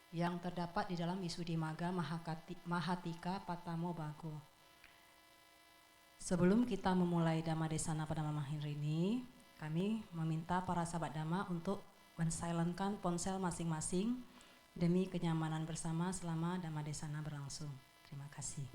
yang terdapat di dalam Visuddhimagga Mahatika Patamo Bago. Sebelum kita memulai Dhammadesana pada malam hari ini, kami meminta para sahabat Dhamma untuk mensilentkan ponsel masing-masing demi kenyamanan bersama selama Dhammadesana berlangsung. Terima kasih.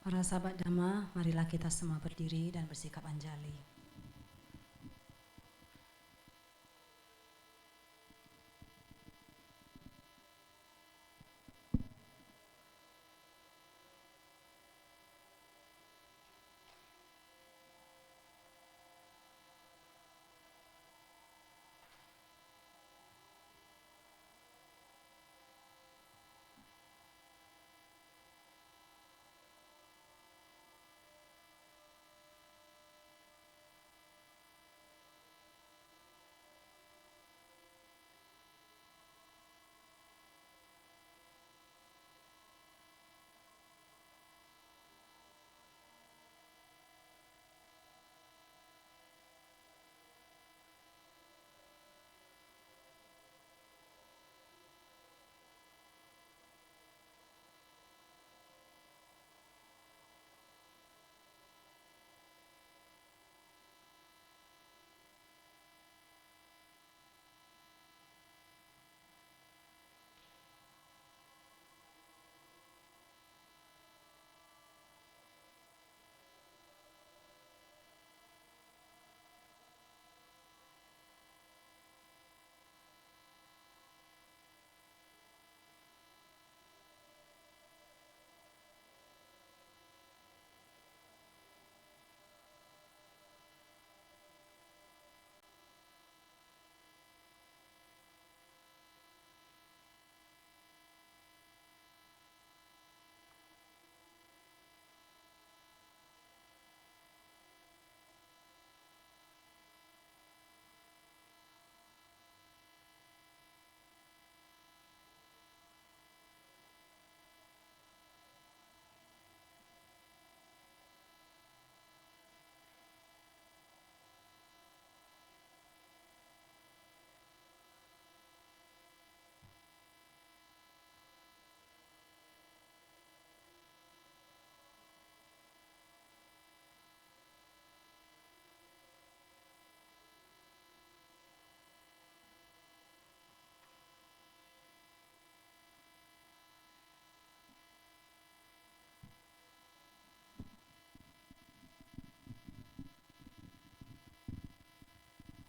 Para sahabat Dhamma, marilah kita semua berdiri dan bersikap anjali.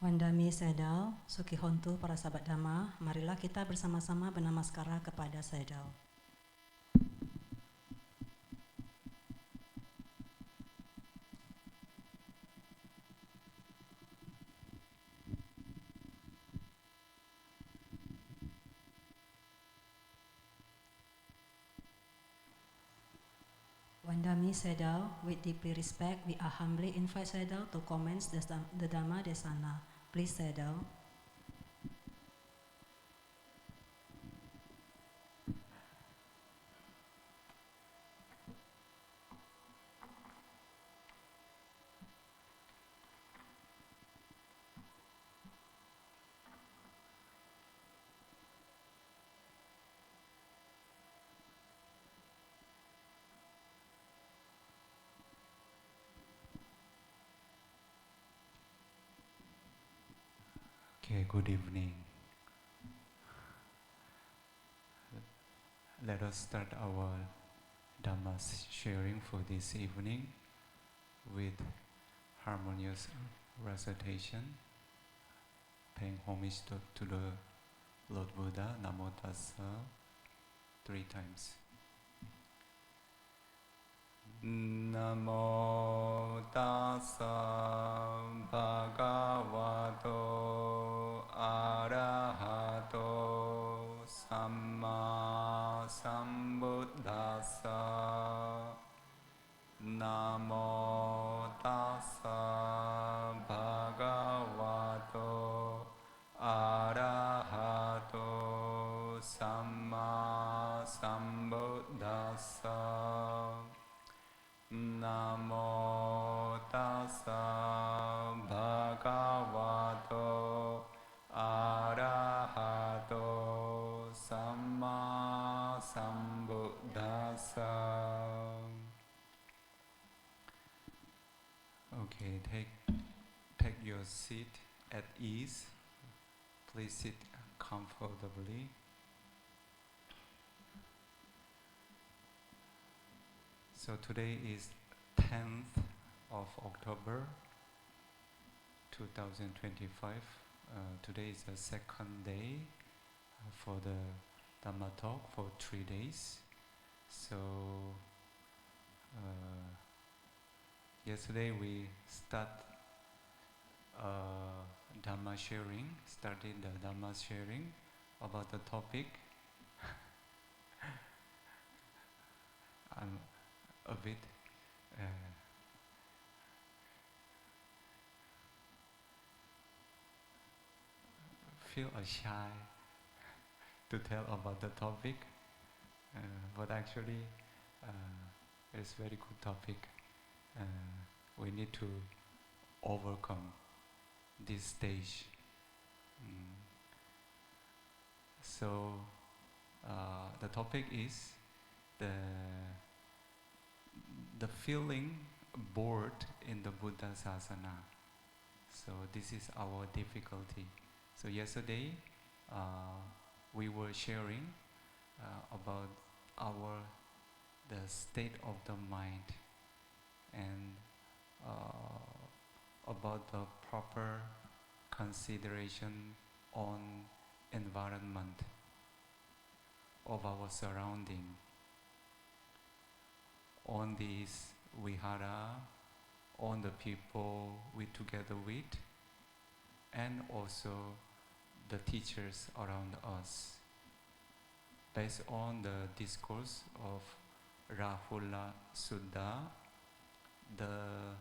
Wandami Sedal, Sukihontu, para sahabat Dhamma, marilah kita bersama-sama bernamaskara kepada Sedal. Wandami Sedal, with deeply respect, we are humbly invite Sedal to commence the Dhamma Desana. Please, Sedal. Okay, good evening. Let us start our Dhamma sharing for this evening with harmonious recitation, paying homage to the Lord Buddha, Namo Tassa, 3 times. Namo Tassa Bhagavato Arahato Samma Sambuddhassa. Namo Tassa Bhagavato Arahato Samma Sambuddhassa. Namo Tassa Bhagavato Arahato Samma Sambuddhassa. Okay, take your seat at ease. Please sit comfortably. So today is 10th of October 2025. Today is the second day for the Dhamma talk for 3 days. So yesterday we started Dhamma sharing about the topic. I'm a bit feel shy to tell about the topic, but actually it's a very good topic. We need to overcome this stage. So the topic is the feeling bored in the Buddha Sasana. So this is our difficulty. So yesterday we were sharing about the state of the mind and about the proper consideration on environment of our surrounding, on this vihara, on the people we together with, and also the teachers around us. Based on the discourse of Rahula Sutta, the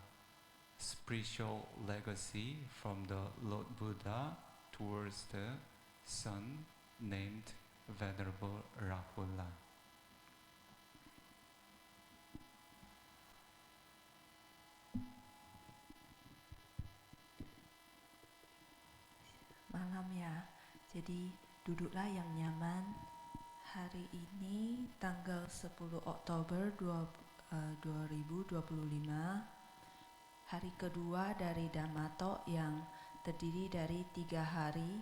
spiritual legacy from the Lord Buddha towards the son named Venerable Rahula. Malam ya, jadi duduklah yang nyaman. Hari ini tanggal 10 Oktober 2025, hari kedua dari Dhamma Talk yang terdiri dari 3 hari.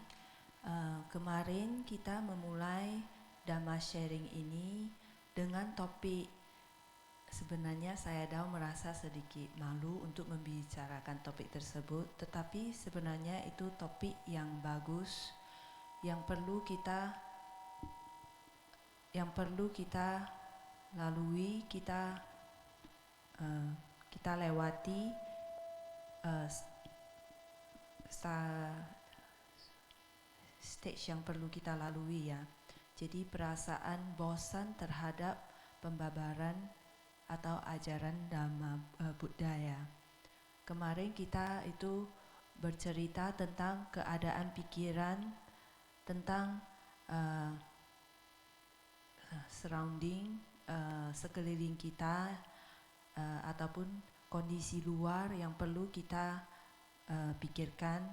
Kemarin kita memulai Dhamma sharing ini dengan topik sebenarnya saya Dao merasa sedikit malu untuk membicarakan topik tersebut, tetapi sebenarnya itu topik yang bagus, yang perlu kita lalui, kita lewati, stage yang perlu kita lalui ya. Jadi perasaan bosan terhadap pembabaran atau ajaran Dhamma Buddha ya. Kemarin kita itu bercerita tentang keadaan pikiran, tentang surrounding, sekeliling kita, ataupun kondisi luar yang perlu kita pikirkan.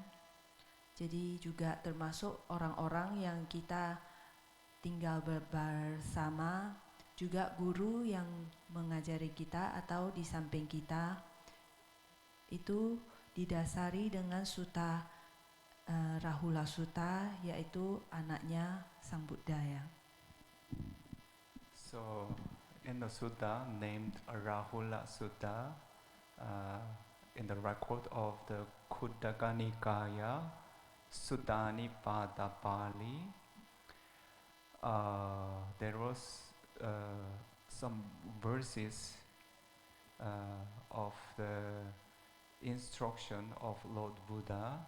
Jadi juga termasuk orang-orang yang kita tinggal bersama, juga guru yang mengajari kita atau di samping kita, itu didasari dengan Sutta Rahula Sutta, yaitu anaknya Sang Buddha ya. So, in the sutta named Rahula Sutta, in the record of the Khuddaka Nikaya, Sutta Nipada Pali, there was some verses of the instruction of Lord Buddha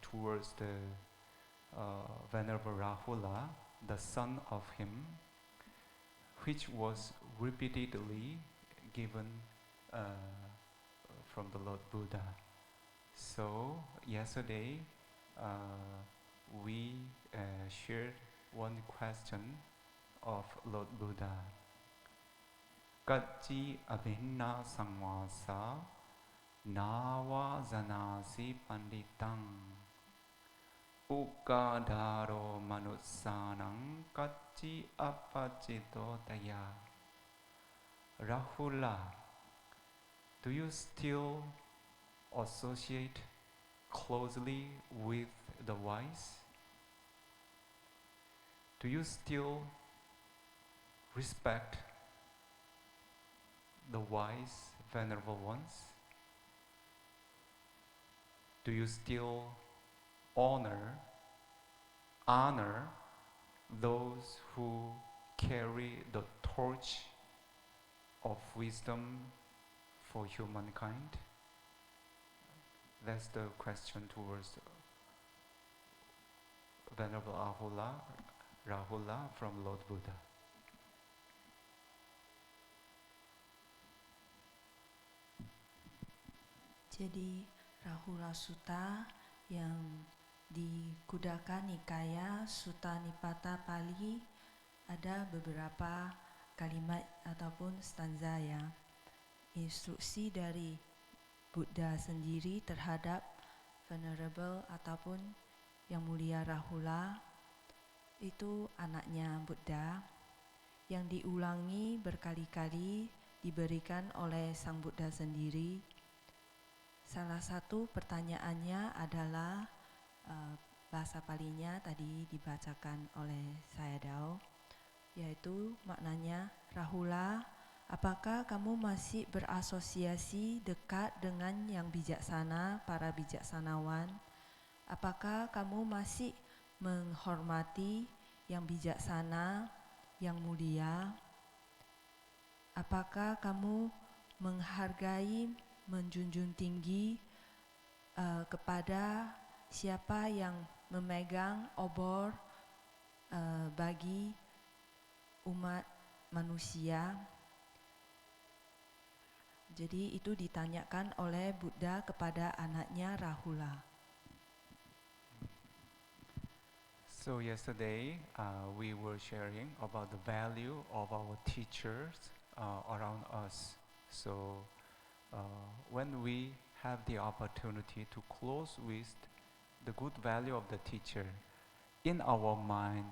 towards the Venerable Rahula, the son of him, which was repeatedly given from the Lord Buddha. So yesterday we shared one question of Lord Buddha. Kacci abhinna samvasa nawa zanasi panditang ukadharo manussanang kacci appacito taya. Rahula, do you still associate closely with the wise? Do you still respect the wise, venerable ones? Do you still honor those who carry the torch of wisdom for humankind? That's the question towards Venerable Rahula from Lord Buddha. Jadi Rahula Sutta yang di Khuddaka Nikaya Sutta Nipata Pali ada beberapa kalimat ataupun stanza ya. Instruksi dari Buddha sendiri terhadap Venerable ataupun yang mulia Rahula, itu anaknya Buddha, yang diulangi berkali-kali diberikan oleh Sang Buddha sendiri. Salah satu pertanyaannya adalah bahasa Palinya tadi dibacakan oleh saya Dao, yaitu maknanya, Rahula, apakah kamu masih berasosiasi dekat dengan yang bijaksana, para bijaksanawan? Apakah kamu masih menghormati yang bijaksana, yang mulia? Apakah kamu menghargai, menjunjung tinggi kepada siapa yang memegang obor bagi umat manusia? Jadi itu ditanyakan oleh Buddha kepada anaknya Rahula. So yesterday we were sharing about the value of our teachers around us. So when we have the opportunity to close with the good value of the teacher, in our mind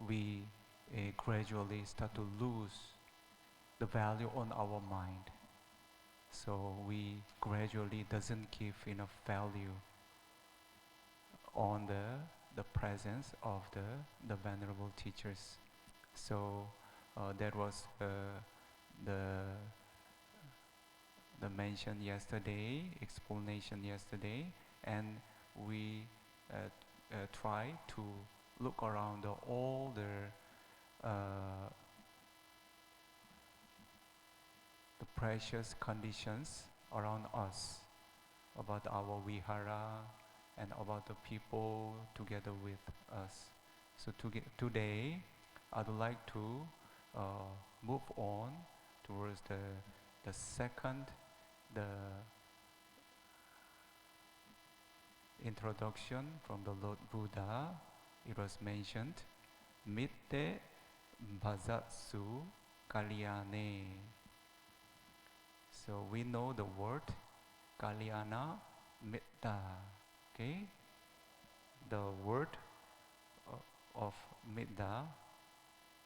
we gradually start to lose the value on our mind. So we gradually doesn't give enough value on the presence of the venerable teachers. So that was the mention yesterday, explanation yesterday, and we try to look around all the precious conditions around us, about our vihara and about the people together with us. So today, I'd like to move on towards the second, the introduction from the Lord Buddha. It was mentioned, Mitte Bhajatsu Kalyane. So we know the word Kalyana Mitta. Okay? The word of Mitta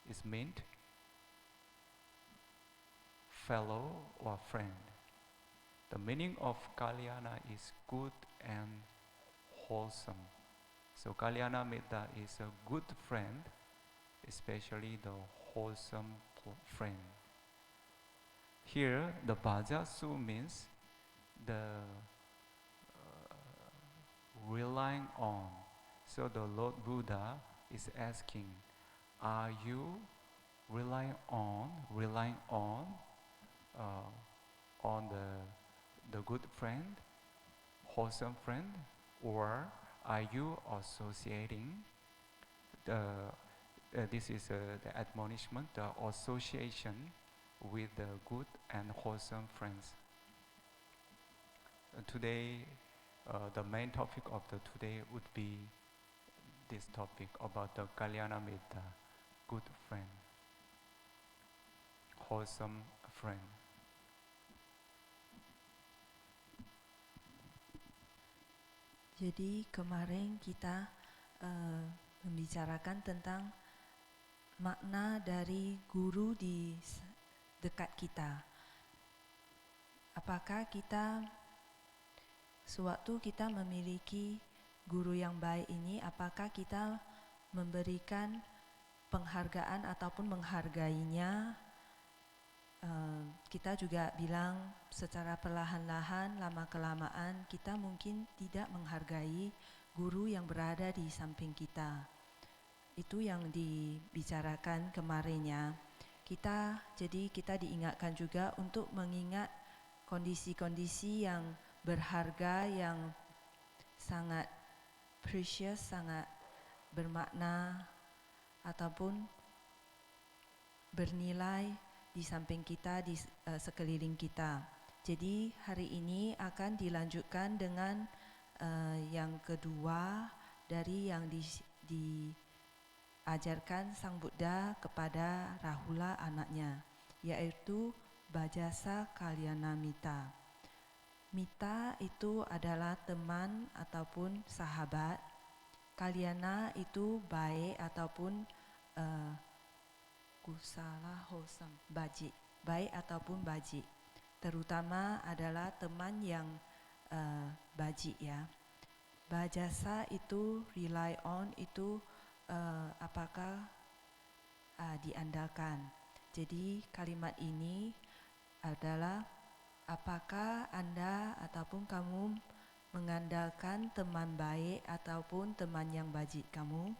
is meant fellow or friend. The meaning of Kalyana is good and wholesome. So Kalyana Mitta is a good friend, especially the wholesome friend. Here, the Bhajatsu means the relying on. So the Lord Buddha is asking, are you relying on the good friend, wholesome friend, or are you associating this is the admonishment, the association with the good and wholesome friends. Today, the main topic of the today would be this topic about the Kalyana Mitta, good friend, wholesome friend. Jadi kemarin kita membicarakan tentang makna dari guru di dekat kita. Apakah kita sewaktu kita memiliki guru yang baik ini, apakah kita memberikan penghargaan ataupun menghargainya? Kita juga bilang secara perlahan-lahan, lama-kelamaan kita mungkin tidak menghargai guru yang berada di samping kita. Itu yang dibicarakan kemarinnya. Jadi kita diingatkan juga untuk mengingat kondisi-kondisi yang berharga, yang sangat precious, sangat bermakna ataupun bernilai di samping kita, di sekeliling kita. Jadi hari ini akan dilanjutkan dengan yang kedua dari yang diajarkan Sang Buddha kepada Rahula anaknya, yaitu Bhajasa Kalyana Mitta. Mitta itu adalah teman ataupun sahabat. Kalyana itu baik ataupun kusala wholesome, baji, baik ataupun baji. Terutama adalah teman yang baji ya. Bhajasa itu rely on, itu apakah diandalkan. Jadi kalimat ini adalah apakah Anda ataupun kamu mengandalkan teman baik ataupun teman yang baji kamu.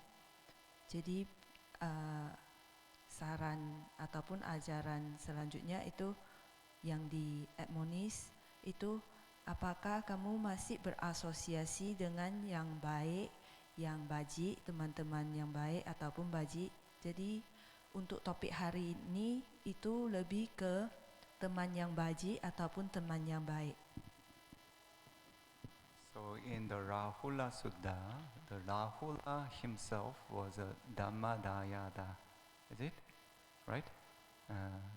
Jadi saran ataupun ajaran selanjutnya itu yang diadmonis itu, apakah kamu masih berasosiasi dengan yang baik, yang baji, teman-teman yang baik ataupun baji. Jadi untuk topik hari ini itu lebih ke teman yang baji ataupun teman yang baik. So in the Rahula Sutta, the Rahula himself was a Dhammadayada. Is it? Right?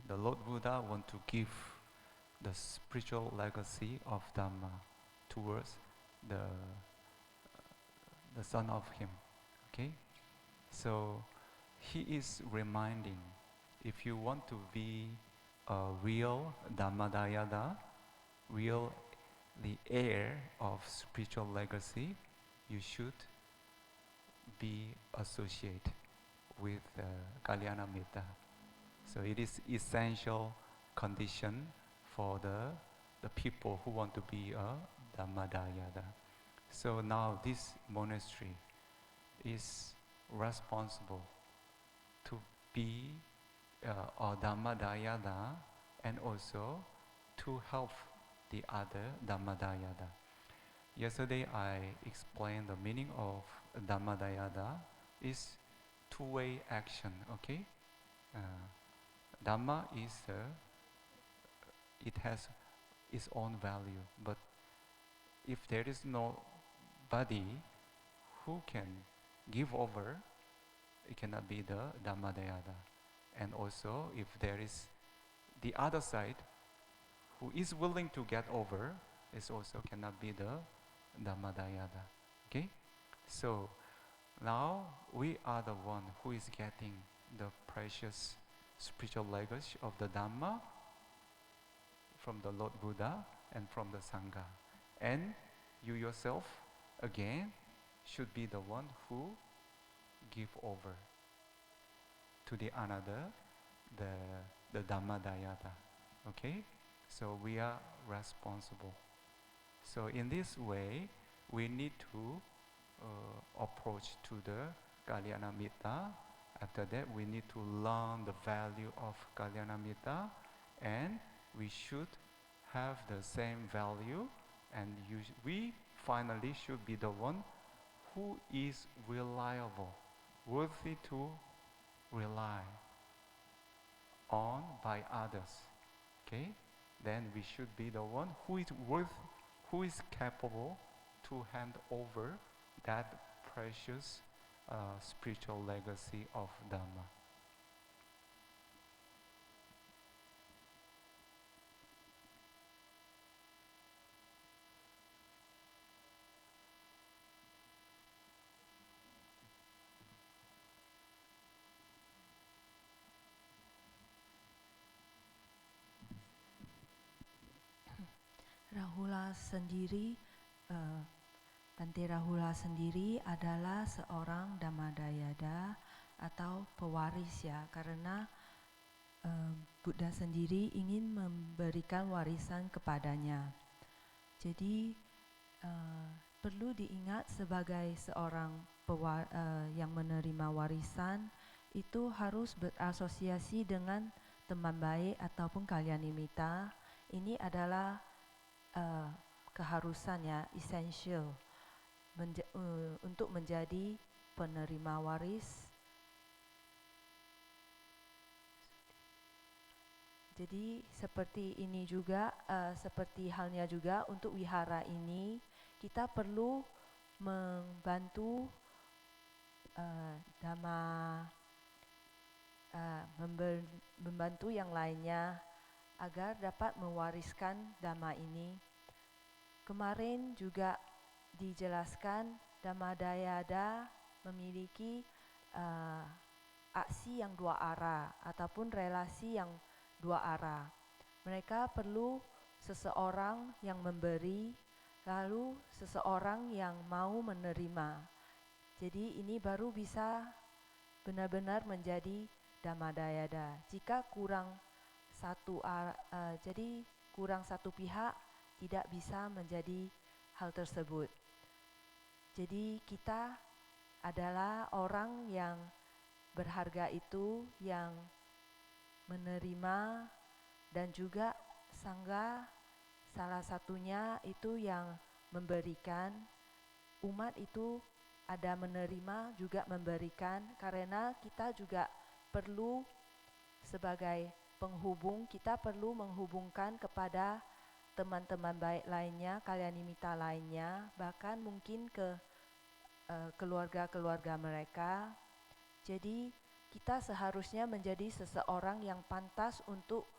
The Lord Buddha want to give the spiritual legacy of Dhamma towards the son of him. Okay? So he is reminding, if you want to be a real Dhammadayada, real the heir of spiritual legacy, you should be associated with Kalyana Mitta. So it is essential condition for the people who want to be a Dhammadayada. So now this monastery is responsible to be a Dhammadayada and also to help the other Dhammadayada. Yesterday I explained the meaning of Dhammadayada is two-way action, okay? Dhamma is it has its own value, but if there is nobody who can give over, it cannot be the Dhammadayada. And also, if there is the other side who is willing to get over, it also cannot be the Dhammadayada. Okay? So now we are the one who is getting the precious spiritual legacy of the Dhamma from the Lord Buddha and from the Sangha. And you yourself, again, should be the one who give over to the another, the Dhammadayada. Okay? So we are responsible. So in this way, we need to approach to the Kalyanamitta. After that, we need to learn the value of Kalyanamitta, and we should have the same value, and we finally should be the one who is reliable, worthy to rely on by others. Okay? Then we should be the one who is capable to hand over that precious spiritual legacy of Dhamma. Rahula sendiri, Bante Rahula sendiri adalah seorang Dhammadayada atau pewaris ya, karena Buddha sendiri ingin memberikan warisan kepadanya. Jadi perlu diingat sebagai seorang yang menerima warisan itu harus berasosiasi dengan teman baik ataupun kalyanimitta. Ini adalah keharusan ya, essential untuk menjadi penerima waris. Jadi seperti ini juga, seperti halnya juga untuk wihara ini, kita perlu membantu membantu yang lainnya agar dapat mewariskan Dhamma ini. Kemarin juga dijelaskan Dhammadayada memiliki aksi yang dua arah ataupun relasi yang dua arah. Mereka perlu seseorang yang memberi, lalu seseorang yang mau menerima. Jadi ini baru bisa benar-benar menjadi Dhammadayada. Jika kurang satu pihak, tidak bisa menjadi hal tersebut. Jadi kita adalah orang yang berharga itu, yang menerima, dan juga Sangha salah satunya itu yang memberikan. Umat itu ada menerima juga memberikan, karena kita juga perlu sebagai penghubung, kita perlu menghubungkan kepada teman-teman baik lainnya, kalyanimitta lainnya, bahkan mungkin ke keluarga-keluarga mereka. Jadi kita seharusnya menjadi seseorang yang pantas untuk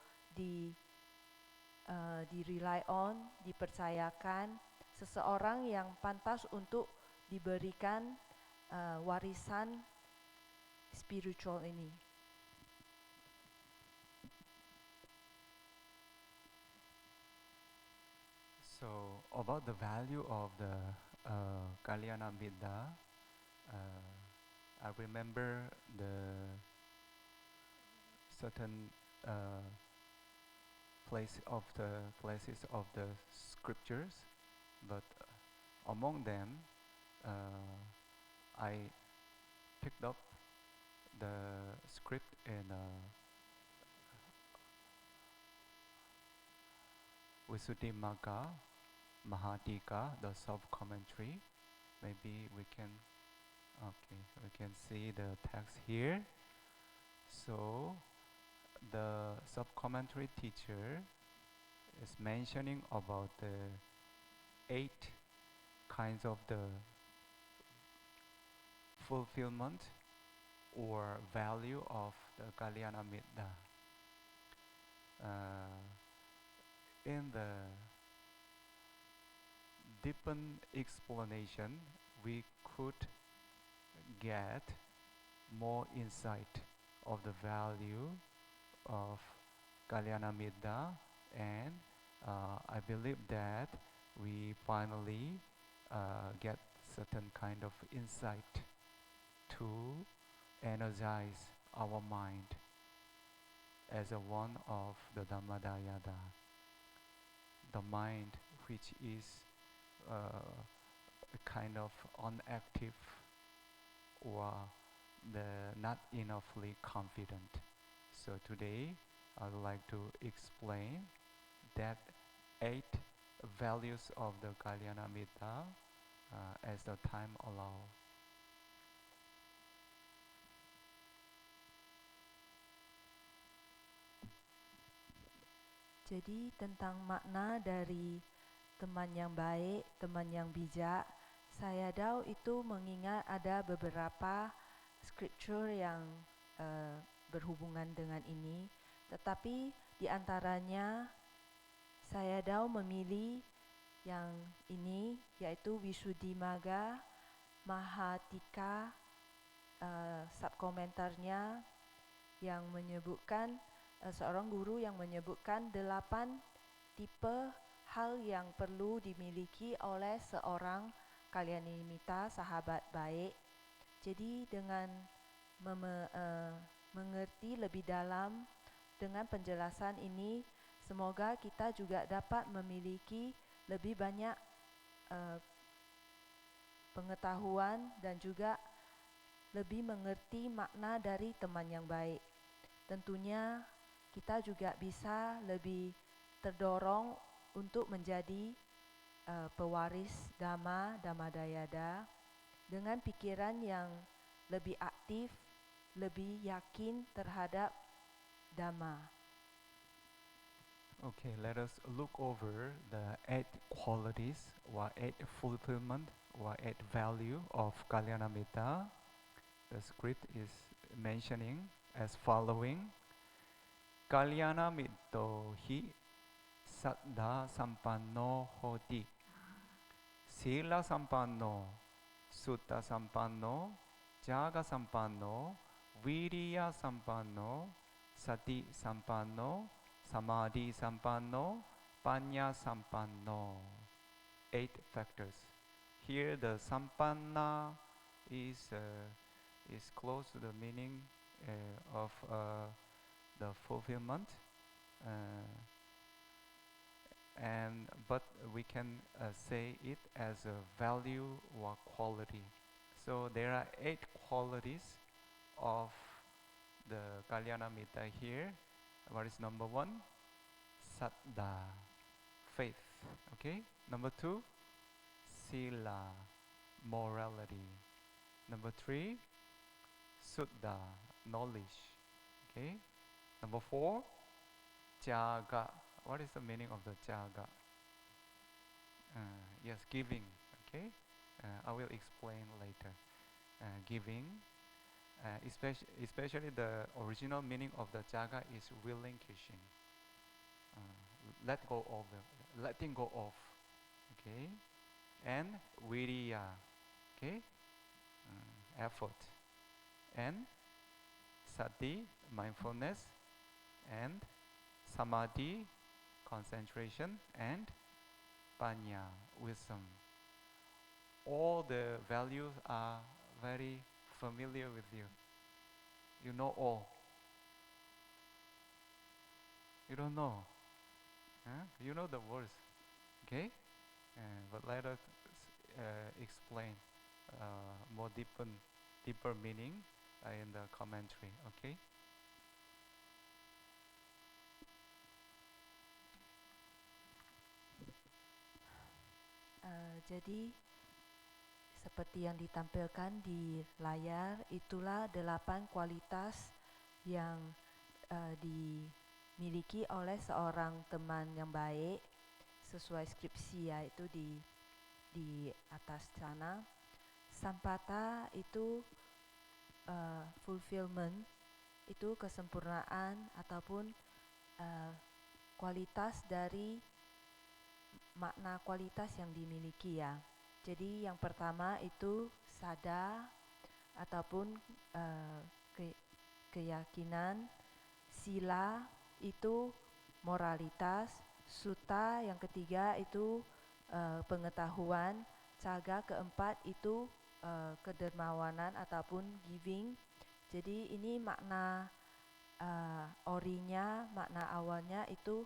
di-rely on, dipercayakan, seseorang yang pantas untuk diberikan warisan spiritual ini. So about the value of the Kalyanamitta, I remember the certain places of the scriptures, but among them, I picked up the script in Visuddhimagga Mahadika, the sub-commentary. Maybe we can see the text here. So the sub-commentary teacher is mentioning about the 8 kinds of the fulfillment or value of the Kalyana Mitta. In the deepened explanation, we could get more insight of the value of Kalyana Mitta, and I believe that we finally get certain kind of insight to energize our mind as a one of the Dhammadayada, the mind which is a kind of unactive or not enoughly confident. So today I would like to explain that 8 values of the Kalyana Mitta as the time allows. Jadi tentang makna dari teman yang baik, teman yang bijak, saya tahu itu mengingat ada beberapa scripture yang berhubungan dengan ini, tetapi di antaranya saya tahu memilih yang ini, yaitu Visuddhimagga Mahadika, subkomentarnya yang menyebutkan seorang guru yang menyebutkan 8 tipe hal yang perlu dimiliki oleh seorang Kalyanamitta, sahabat baik. Jadi dengan mengerti lebih dalam dengan penjelasan ini, semoga kita juga dapat memiliki lebih banyak pengetahuan dan juga lebih mengerti makna dari teman yang baik. Tentunya kita juga bisa lebih terdorong untuk menjadi pewaris Dhamma, Dhammadayada dengan pikiran yang lebih aktif, lebih yakin terhadap Dhamma. Okay, let us look over the 8 qualities or 8 fulfillment or 8 value of Kalyana Mitta. The script is mentioning as following. Kalyana Mitto hi saddha sampanno hoti, sila sampanno, sutta sampanno, jaga sampanno, viriya sampanno, sati sampanno, samadhi sampanno, panya sampanno. 8 factors. Here the sampanna is close to the meaning of the fulfillment, but we can say it as a value or quality. So there are 8 qualities of the Kalyana Mitta here. What is number 1? Saddha, faith. Okay. Number 2, sila, morality. Number 3, sutta, knowledge. Okay. Number 4, jaga. What is the meaning of the jaga? Yes, giving. Okay. I will explain later. Giving, especially the original meaning of the jaga is relinquishing. Letting go of. Okay. And viriya. Okay. Effort. And sati, mindfulness. And samadhi, concentration. And panya, wisdom. All the values are very familiar with you. You know all. You don't know. You know the words, okay? But let us explain more deeper meaning in the commentary, okay? Jadi seperti yang ditampilkan di layar, itulah 8 kualitas yang dimiliki oleh seorang teman yang baik sesuai skripsi, yaitu di atas sana. Sampata itu fulfillment, itu kesempurnaan ataupun kualitas dari makna kualitas yang dimiliki ya. Jadi yang pertama itu sada ataupun keyakinan. Sila itu moralitas. Suta yang ketiga itu pengetahuan. Caga keempat itu kedermawanan ataupun giving. Jadi ini makna orinya, makna awalnya itu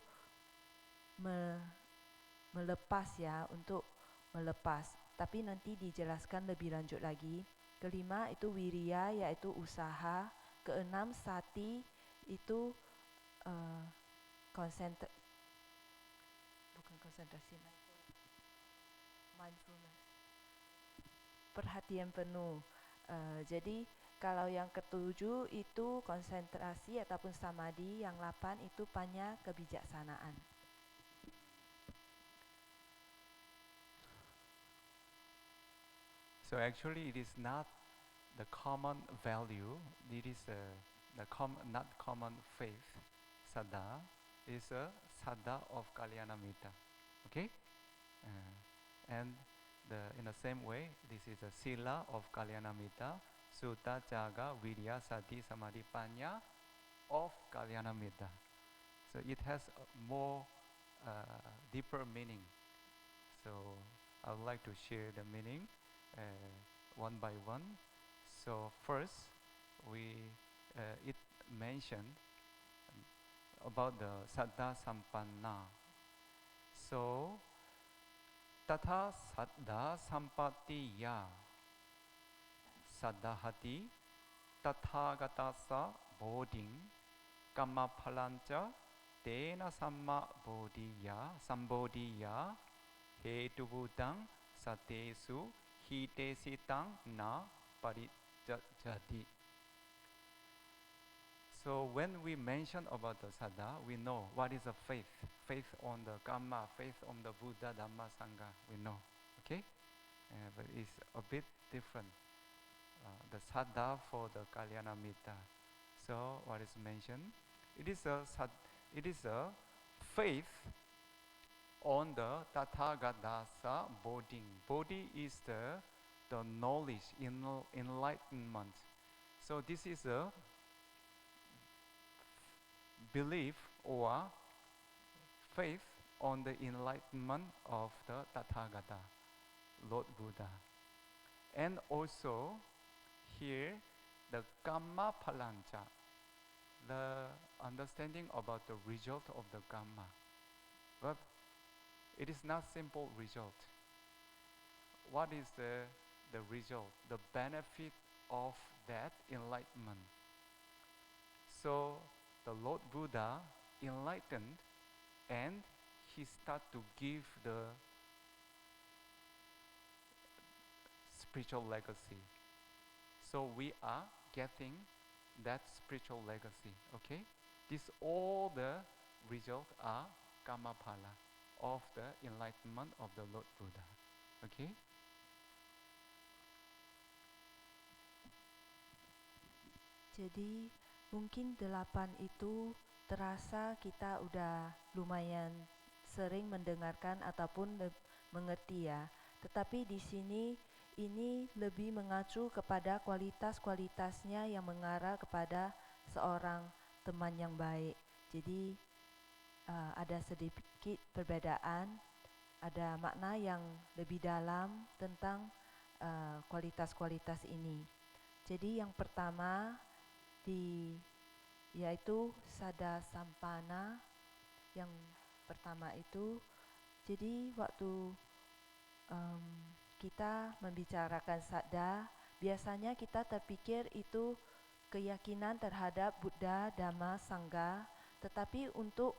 melepas ya, untuk melepas. Tapi nanti dijelaskan lebih lanjut lagi. Kelima itu wirya, yaitu usaha. Keenam sati itu konsentrasi, mindfulness, perhatian penuh. Jadi kalau yang ketujuh itu konsentrasi ataupun samadhi, yang 8 itu panya kebijaksanaan. So actually, it is not the common value. It is not common faith. Sada is a sada of Kalyanamitta. Okay, and in the same way, this is a sila of Kalyanamitta. Sutta, Jaga, Virya, Sati, Samadhi, Panya of Kalyanamitta. So it has a more deeper meaning. So I would like to share the meaning one by one. So first, it mentioned about the Saddha Sampanna. So Tatha Saddha Sampattiya Saddhahati Tathagatasa Bodhing Kamma Phalancha Tena Samma Bodhiya Sambodhiya Hetubhutang Satesu Hitesitang Na Parijajati. So when we mention about the Saddha, we know what is a faith. Faith on the Kamma, faith on the Buddha, Dhamma, Sangha, we know. Okay? But it's a bit different. The Saddha for the Kalyanamitta. So what is mentioned? It is a faith on the Tathagatasa Bodhi. Bodhi is the knowledge, enlightenment. So this is a belief or faith on the enlightenment of the Tathagata, Lord Buddha. And also here the Kamma Phalancha, the understanding about the result of the Kamma. But it is not simple result. What is the result, the benefit of that enlightenment? So the Lord Buddha enlightened and he started to give the spiritual legacy. So we are getting that spiritual legacy, okay? This all the results are Kammaphala of the enlightenment of the Lord Buddha, okay? Jadi mungkin 8 itu terasa kita udah lumayan sering mendengarkan ataupun mengerti ya. Tetapi di sini ini lebih mengacu kepada kualitas-kualitasnya yang mengarah kepada seorang teman yang baik. Jadi ada sedikit perbedaan, ada makna yang lebih dalam tentang kualitas-kualitas ini. Jadi yang pertama yaitu Sada Sampana, yang pertama itu, jadi waktu kita membicarakan sadda, biasanya kita terpikir itu keyakinan terhadap Buddha, Dhamma, Sangha, tetapi untuk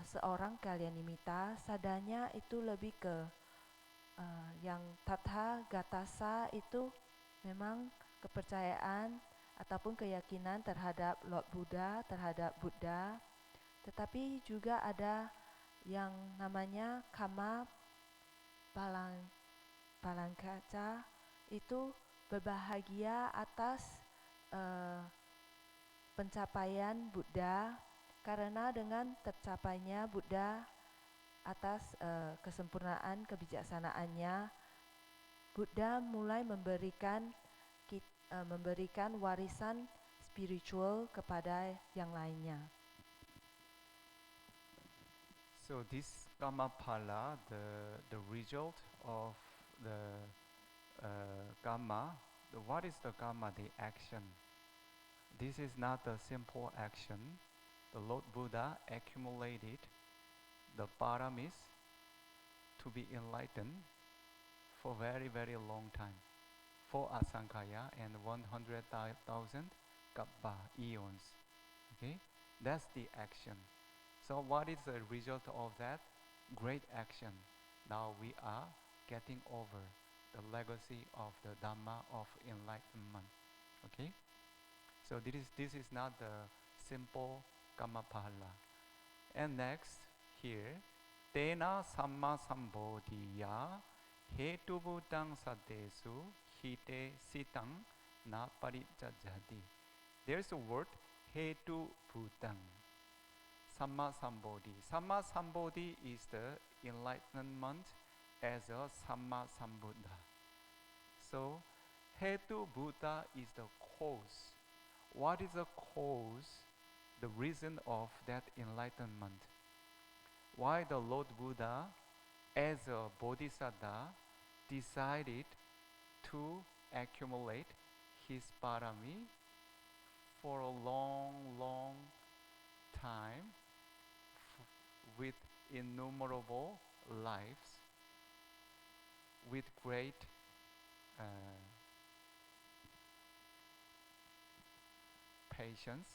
seorang Kalyanimitta, sadanya itu lebih ke yang Tatha Gatasa itu memang kepercayaan ataupun keyakinan terhadap Lord Buddha, terhadap Buddha, tetapi juga ada yang namanya Kama Palangkaca, itu berbahagia atas pencapaian Buddha, karena dengan tercapainya Buddha atas kesempurnaan kebijaksanaannya, Buddha mulai memberikan warisan spiritual kepada yang lainnya. So this Kammaphala, the result of the Kamma, what is the Kamma? The action. This is not a simple action. The Lord Buddha accumulated the paramis to be enlightened for very, very long time. 4 Asankhaya and 100,000 Kappa eons. Okay? That's the action. So what is the result of that? Great action. Now we are getting over the legacy of the Dhamma of enlightenment. Okay? So this is not the simple Kammaphala. And next here, Tena Samma Sambodhiya Hetubhutang Sadesu Hite Sitang Na Parijajati. There's a word Hetubhutang. Samma Sambodhi. Samma Sambodhi is the enlightenment as a Samma Sambuddha. So, Hetu Bhuta is the cause. What is the cause? The reason of that enlightenment. Why the Lord Buddha, as a Bodhisattva, decided to accumulate his parami for a long, long time with innumerable lives, with great patience.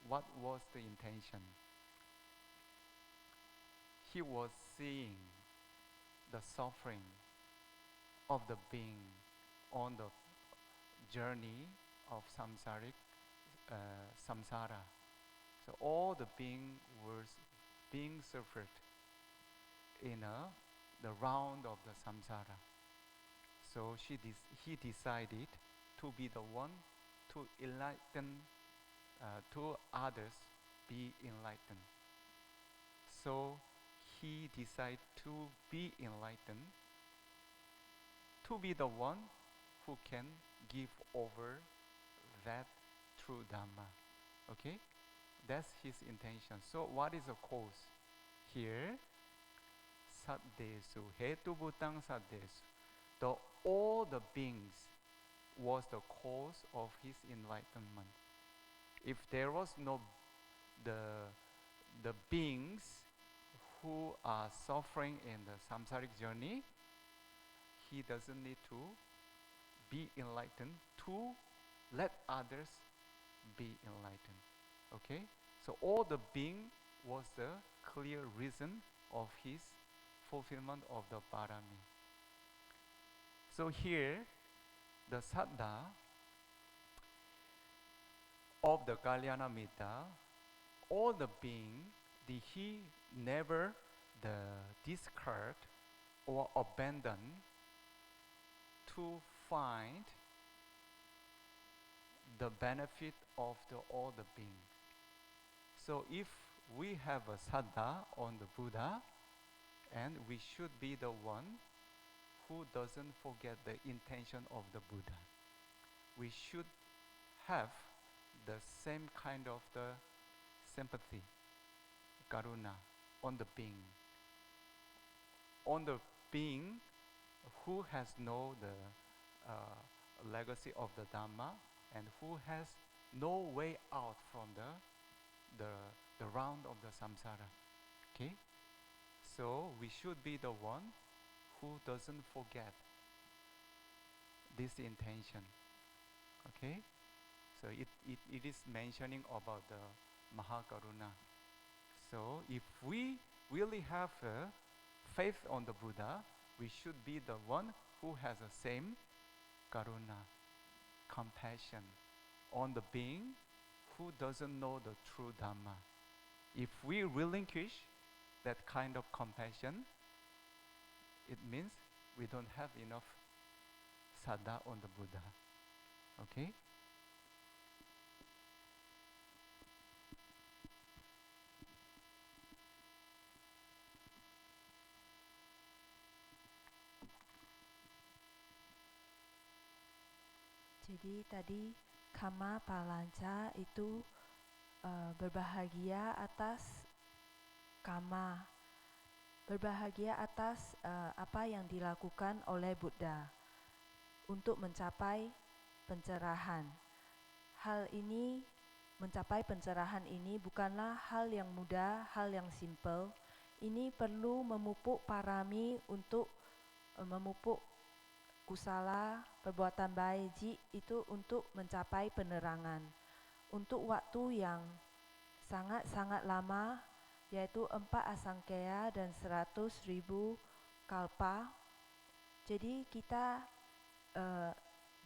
What was the intention? He was seeing the suffering of the being on the journey of samsara. So all the being was being suffered in the round of the samsara. So he decided to be the one to enlighten, to others be enlightened. So he decided to be enlightened, to be the one who can give over that true Dhamma. Okay? That's his intention. So what is the cause? Here, Saddesu, Hetu Bhutang Saddesu. All the beings was the cause of his enlightenment. If there was no the beings who are suffering in the samsaric journey, he doesn't need to be enlightened to let others be enlightened. Okay? So all the being was the clear reason of his fulfillment of the parami. So here, the saddha of the Kalyanamitta, all the being, he never discard or abandon to find the benefit of all the beings. So if we have a saddha on the Buddha, and we should be the one who doesn't forget the intention of the Buddha. We should have the same kind of the sympathy, karuna, on the being. On the being who has no the legacy of the Dhamma and who has no way out from the round of the samsara. Okay? So we should be the one who doesn't forget this intention. Okay? So it is mentioning about the Mahakaruna. So if we really have faith on the Buddha, we should be the one who has the same karuna, compassion on the being who doesn't know the true Dhamma. If we relinquish that kind of compassion, it means we don't have enough saddha on the Buddha. Okay? Jadi tadi Kama Palanca itu berbahagia atas Kama, berbahagia atas apa yang dilakukan oleh Buddha untuk mencapai pencerahan. Hal ini, mencapai pencerahan ini bukanlah hal yang mudah, hal yang simple. Ini perlu memupuk parami untuk memupuk kusala, perbuatan baik itu untuk mencapai penerangan. Untuk waktu yang sangat-sangat lama, yaitu 4 asangkaya dan 100.000 kalpa. Jadi kita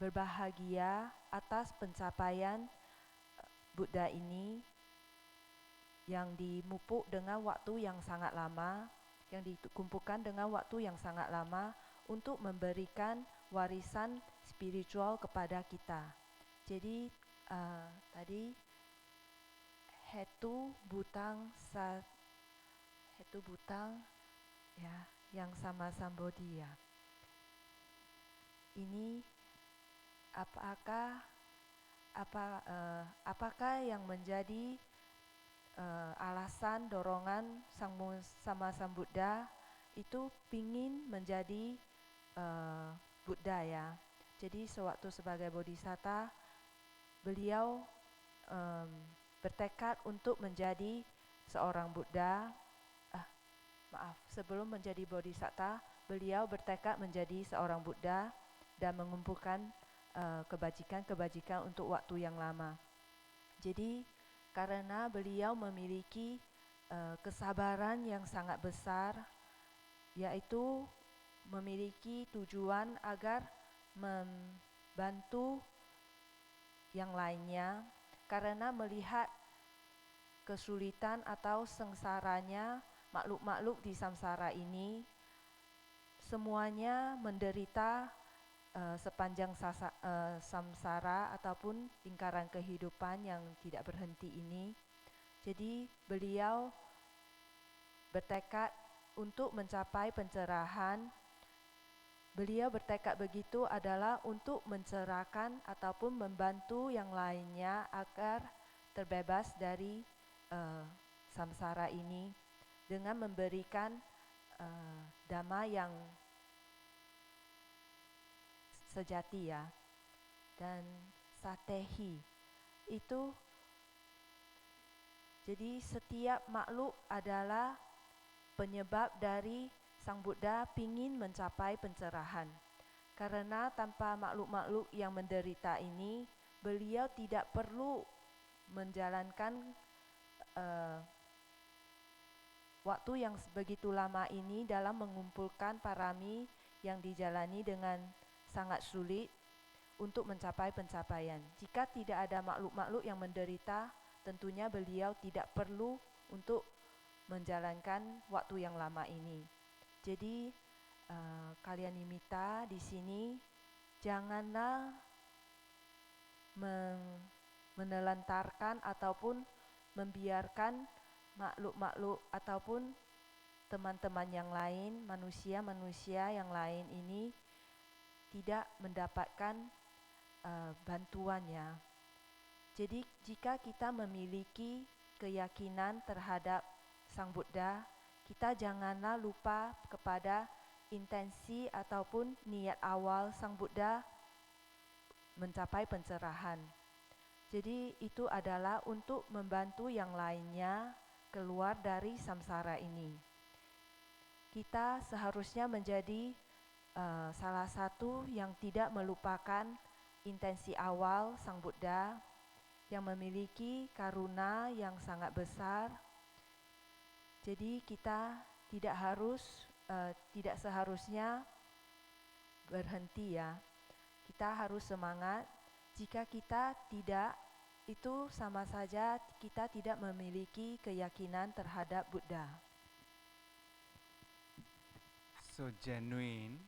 berbahagia atas pencapaian Buddha ini yang dimupuk dengan waktu yang sangat lama, yang dikumpulkan dengan waktu yang sangat lama untuk memberikan warisan spiritual kepada kita. Jadi tadi hetu butang ya, yang sama Sambodhi ya. Ini apakah yang menjadi alasan dorongan sama Sang Buddha itu pingin menjadi Buddha ya. Jadi sewaktu sebagai Bodhisatta, beliau bertekad untuk menjadi seorang Buddha. Sebelum menjadi Bodhisatta, beliau bertekad menjadi seorang Buddha dan mengumpulkan kebajikan-kebajikan untuk waktu yang lama. Jadi karena beliau memiliki kesabaran yang sangat besar, yaitu memiliki tujuan agar membantu yang lainnya, karena melihat kesulitan atau sengsaranya makhluk-makhluk di samsara ini, semuanya menderita sepanjang samsara ataupun lingkaran kehidupan yang tidak berhenti ini. Jadi beliau bertekad untuk mencapai pencerahan. Beliau bertekad begitu adalah untuk mencerahkan ataupun membantu yang lainnya agar terbebas dari samsara ini dengan memberikan dhamma yang sejati ya. Dan satehi itu, jadi setiap makhluk adalah penyebab dari Sang Buddha pingin mencapai pencerahan. Karena tanpa makhluk-makhluk yang menderita ini, beliau tidak perlu menjalankan waktu yang begitu lama ini dalam mengumpulkan parami yang dijalani dengan sangat sulit untuk mencapai pencapaian. Jika tidak ada makhluk-makhluk yang menderita, tentunya beliau tidak perlu untuk menjalankan waktu yang lama ini. Jadi kalian nimitta di sini janganlah menelantarkan ataupun membiarkan makhluk-makhluk ataupun teman-teman yang lain, manusia-manusia yang lain ini tidak mendapatkan bantuannya. Jadi jika kita memiliki keyakinan terhadap Sang Buddha, kita janganlah lupa kepada intensi ataupun niat awal Sang Buddha mencapai pencerahan. Jadi itu adalah untuk membantu yang lainnya keluar dari samsara ini. Kita seharusnya menjadi salah satu yang tidak melupakan intensi awal Sang Buddha yang memiliki karuna yang sangat besar. Jadi kita tidak seharusnya berhenti ya. Kita harus semangat. Jika kita tidak, itu sama saja kita tidak memiliki keyakinan terhadap Buddha. So genuine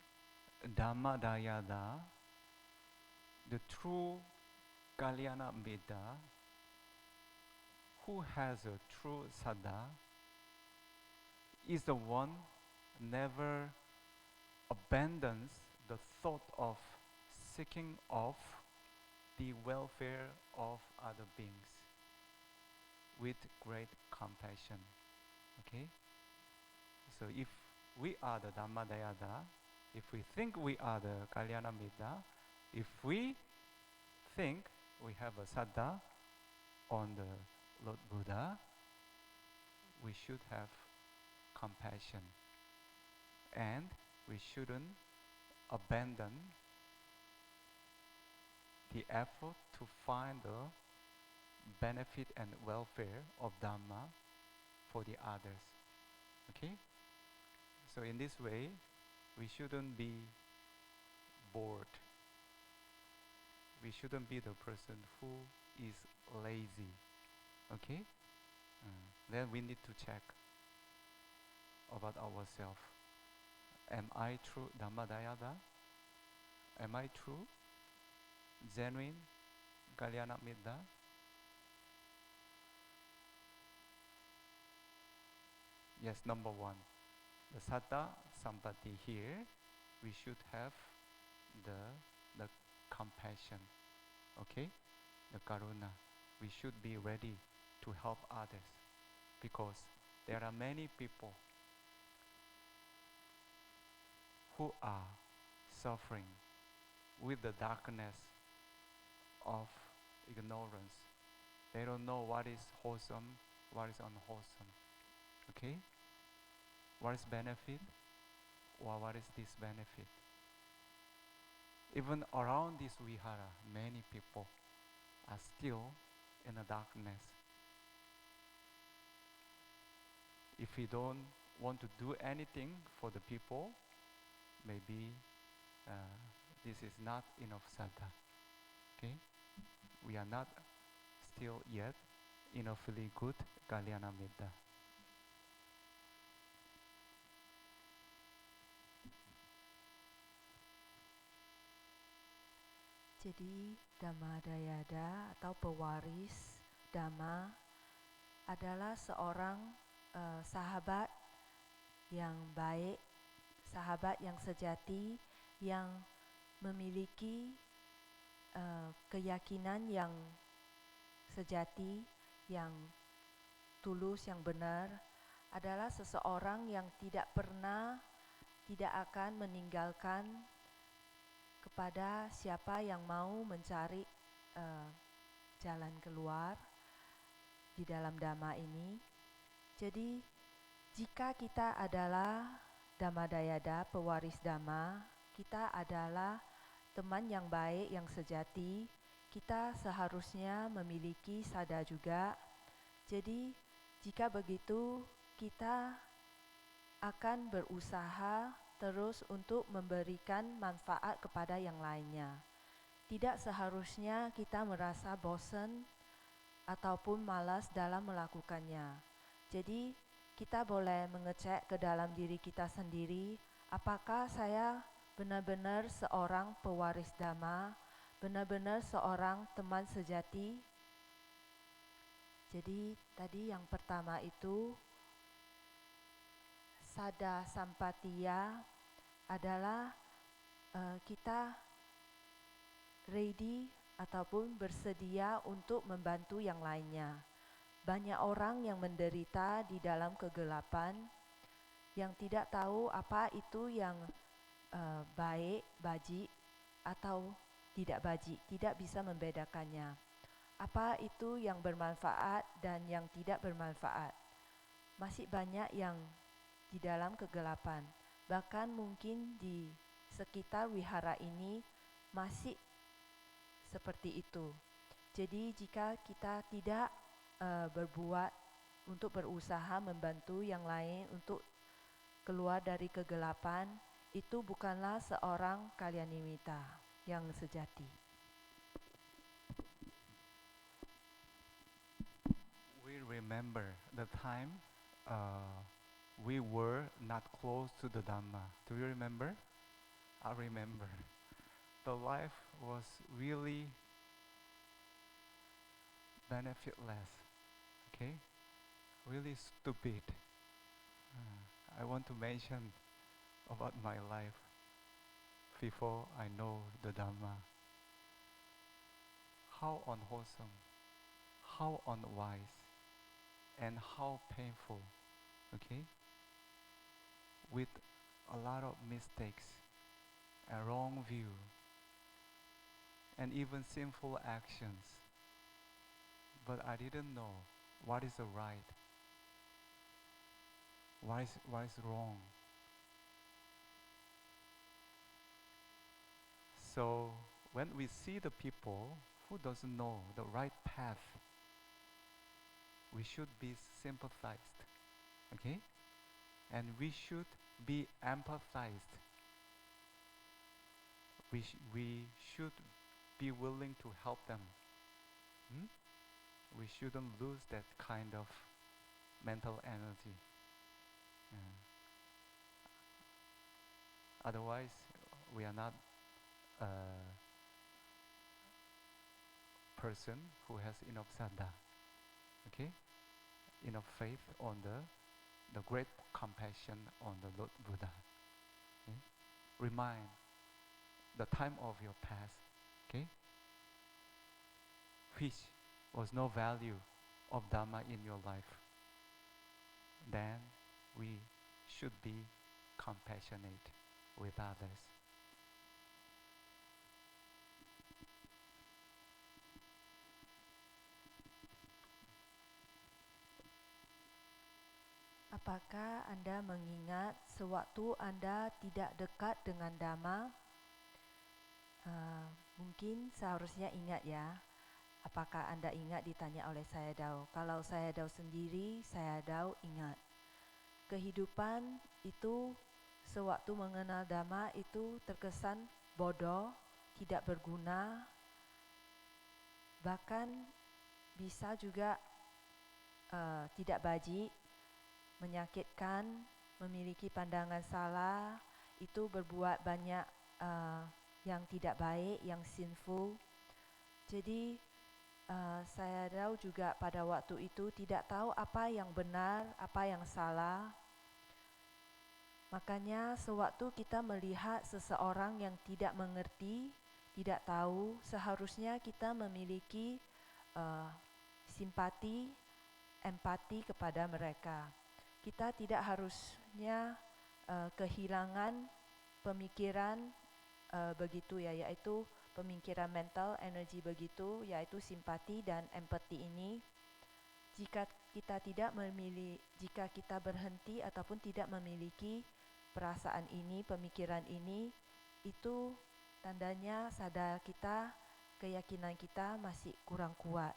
Dhammadayada, the true Kalyana Mitta, who has a true saddha, is the one never abandons the thought of seeking of the welfare of other beings with great compassion. Okay? So if we are the Dhammadayada, if we think we are the Kalyana Mitta, if we think we have a saddha on the Lord Buddha, we should have compassion. And we shouldn't abandon the effort to find the benefit and welfare of Dhamma for the others. Okay? So in this way, we shouldn't be bored. We shouldn't be the person who is lazy. Okay? Then we need to check about ourselves. Am I true Dhammadayada? Am I true genuine Kalyana Mitta? Yes, number one, the Saddha Sampatti here, we should have the compassion, okay? The Karuna. We should be ready to help others because there are many people who are suffering with the darkness of ignorance. They don't know what is wholesome, what is unwholesome. Okay? What is benefit or what is disbenefit? Even around this vihara, many people are still in the darkness. If we don't want to do anything for the people, maybe this is not enough saddha. Okay? We are not still yet enoughly good Kalyana Mitta. Jadi Dhammadayada atau pewaris Dhamma adalah seorang sahabat yang baik, sahabat yang sejati, yang memiliki keyakinan yang sejati, yang tulus, yang benar, adalah seseorang yang tidak akan meninggalkan kepada siapa yang mau mencari jalan keluar di dalam Dhamma ini. Jadi jika kita adalah Dhammadayada, pewaris Dhamma, kita adalah teman yang baik, yang sejati, kita seharusnya memiliki saddha juga. Jadi jika begitu kita akan berusaha terus untuk memberikan manfaat kepada yang lainnya. Tidak seharusnya kita merasa bosan ataupun malas dalam melakukannya. Jadi kita boleh mengecek ke dalam diri kita sendiri, apakah saya benar-benar seorang pewaris Dhamma, benar-benar seorang teman sejati. Jadi tadi yang pertama itu Saddha Sampattiya adalah kita ready ataupun bersedia untuk membantu yang lainnya. Banyak orang yang menderita di dalam kegelapan, yang tidak tahu apa itu yang baik, baji atau tidak baji, tidak bisa membedakannya. Apa itu yang bermanfaat dan yang tidak bermanfaat. masih banyak yang di dalam kegelapan. Bahkan mungkin di sekitar wihara ini masih seperti itu. Jadi jika kita tidak berbuat untuk berusaha membantu yang lain untuk keluar dari kegelapan, itu bukanlah seorang kalyanamitta yang sejati. We remember the time we were not close to the Dhamma. Do you remember? I remember. The life was really benefitless, okay? Really stupid. I want to mention about my life before I know the Dhamma. How unwholesome, how unwise, and how painful, okay? With a lot of mistakes, a wrong view, and even sinful actions. But I didn't know what is the right, what is wrong. So when we see the people who doesn't know the right path, we should be sympathized, okay? And we should be empathized. We should be willing to help them. We shouldn't lose that kind of mental energy. Otherwise, we are not a person who has enough saddha, okay? Enough faith on the great compassion on the Lord Buddha. Okay? Remind the time of your past, okay? Which was no value of Dhamma in your life. Then we should be compassionate with others. Apakah Anda mengingat sewaktu Anda tidak dekat dengan Dhamma? Mungkin seharusnya ingat ya. Apakah Anda ingat ditanya oleh Sayadaw? Kalau Sayadaw sendiri, Sayadaw ingat. Kehidupan itu sewaktu mengenal Dhamma itu terkesan bodoh, tidak berguna, bahkan bisa juga tidak baji, menyakitkan, memiliki pandangan salah, itu berbuat banyak yang tidak baik, yang sinful. Jadi Sayadaw juga pada waktu itu tidak tahu apa yang benar, apa yang salah. Makanya sewaktu kita melihat seseorang yang tidak mengerti, tidak tahu, seharusnya kita memiliki simpati, empati kepada mereka. Kita tidak harusnya kehilangan pemikiran begitu ya, yaitu pemikiran mental, energi begitu, yaitu simpati dan empati ini. Jika kita berhenti ataupun tidak memiliki perasaan ini, pemikiran ini, itu tandanya sadar kita, keyakinan kita masih kurang kuat.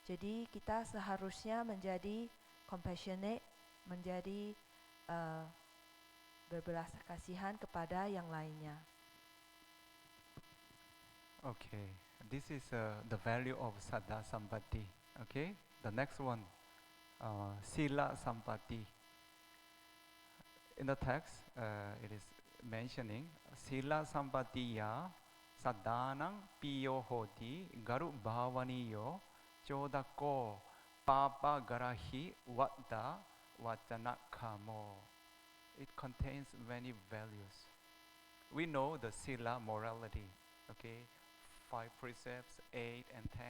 Jadi kita seharusnya menjadi compassionate, menjadi berbelas kasihan kepada yang lainnya. Okay, this is the value of Saddha Sampatti. Okay, the next one, Sila Sampatti. In the text, it is mentioning Sila Sampattiya Saddhanang Piyo Hoti Garu Bhavaniyo Chodako Papa Garahi Vatta Vatanakamo. It contains many values. We know the Sila morality, okay? 5 precepts, 8 and 10,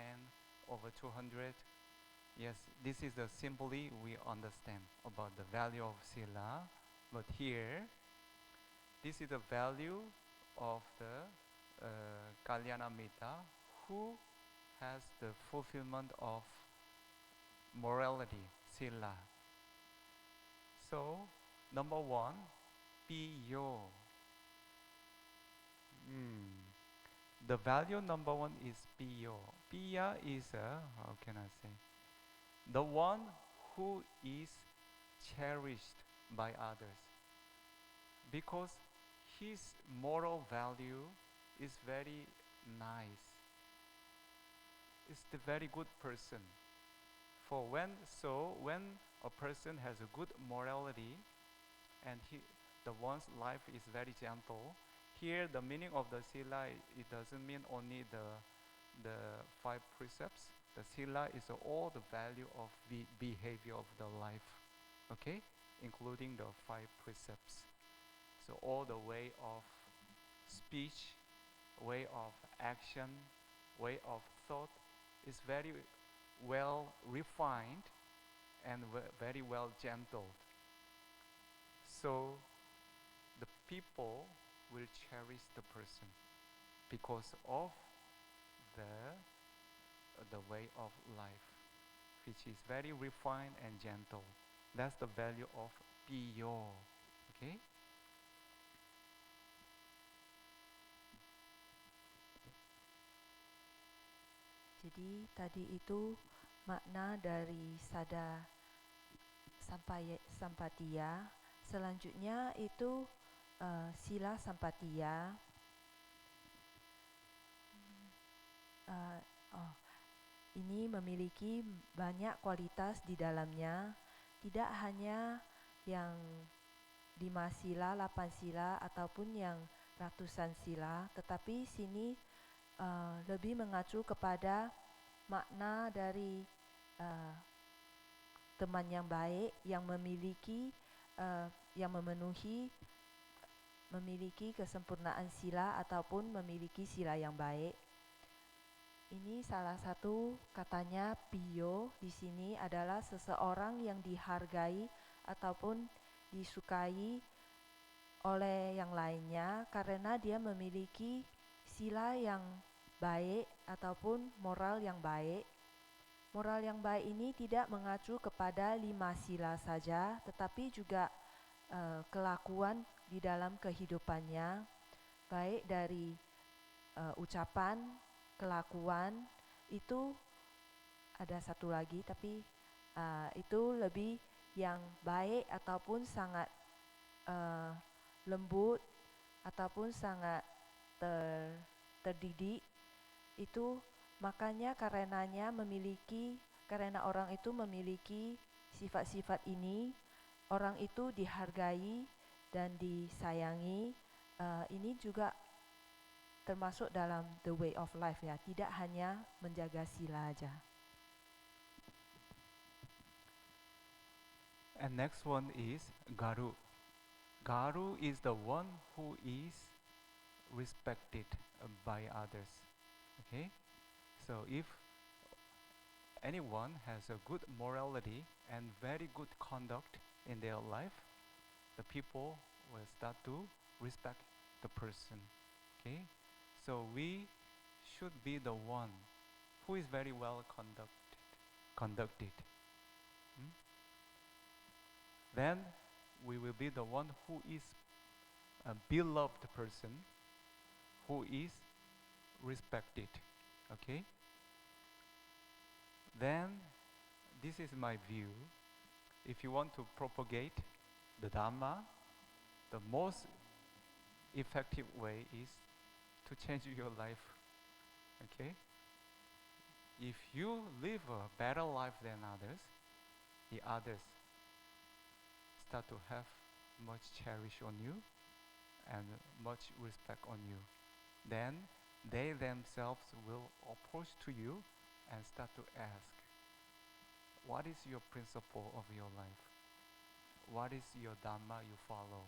over 200. Yes, this is the simply we understand about the value of Sila. But here, this is the value of the Kalyanamitta who has the fulfillment of morality, Sila. So, number one, piyo. The value number one is piyo. Piya is how can I say? The one who is cherished by others. Because his moral value is very nice. Is the very good person. When a person has a good morality and the one's life is very gentle, here the meaning of the sila, it doesn't mean only the five precepts. The sila is all the value of the behavior of the life, okay, including the five precepts. So all the way of speech, way of action, way of thought is very well refined and very well gentled. So the people will cherish the person because of the way of life, which is very refined and gentle. That's the value of piyo. Okay? Jadi tadi itu makna dari sada sampatiya. Selanjutnya itu sila sampatiya. Ini memiliki banyak kualitas di dalamnya, tidak hanya yang 5 sila, 8 sila ataupun yang ratusan sila, tetapi sini lebih mengacu kepada makna dari teman yang baik yang memiliki yang memiliki kesempurnaan sila ataupun memiliki sila yang baik. Ini salah satu katanya piyo di sini adalah seseorang yang dihargai ataupun disukai oleh yang lainnya karena dia memiliki sila yang baik ataupun moral yang baik. Moral yang baik ini tidak mengacu kepada 5 sila saja, tetapi juga kelakuan di dalam kehidupannya, baik dari ucapan, kelakuan, itu ada satu lagi, tapi itu lebih yang baik ataupun sangat lembut ataupun sangat terdidik. Itu makanya karena orang itu memiliki sifat-sifat ini, orang itu dihargai dan disayangi. Ini juga termasuk dalam the way of life ya, tidak hanya menjaga sila aja. And next one is garu. Garu is the one who is respected by others. Okay? So if anyone has a good morality and very good conduct in their life, the people will start to respect the person. Okay? So we should be the one who is very well conducted. Then we will be the one who is a beloved person, who is respected. Okay? Then this is my view. If you want to propagate the Dhamma, the most effective way is to change your life. Okay? If you live a better life than others, the others start to have much cherish on you and much respect on you. Then they themselves will approach to you and start to ask, what is your principle of your life? What is your Dhamma you follow?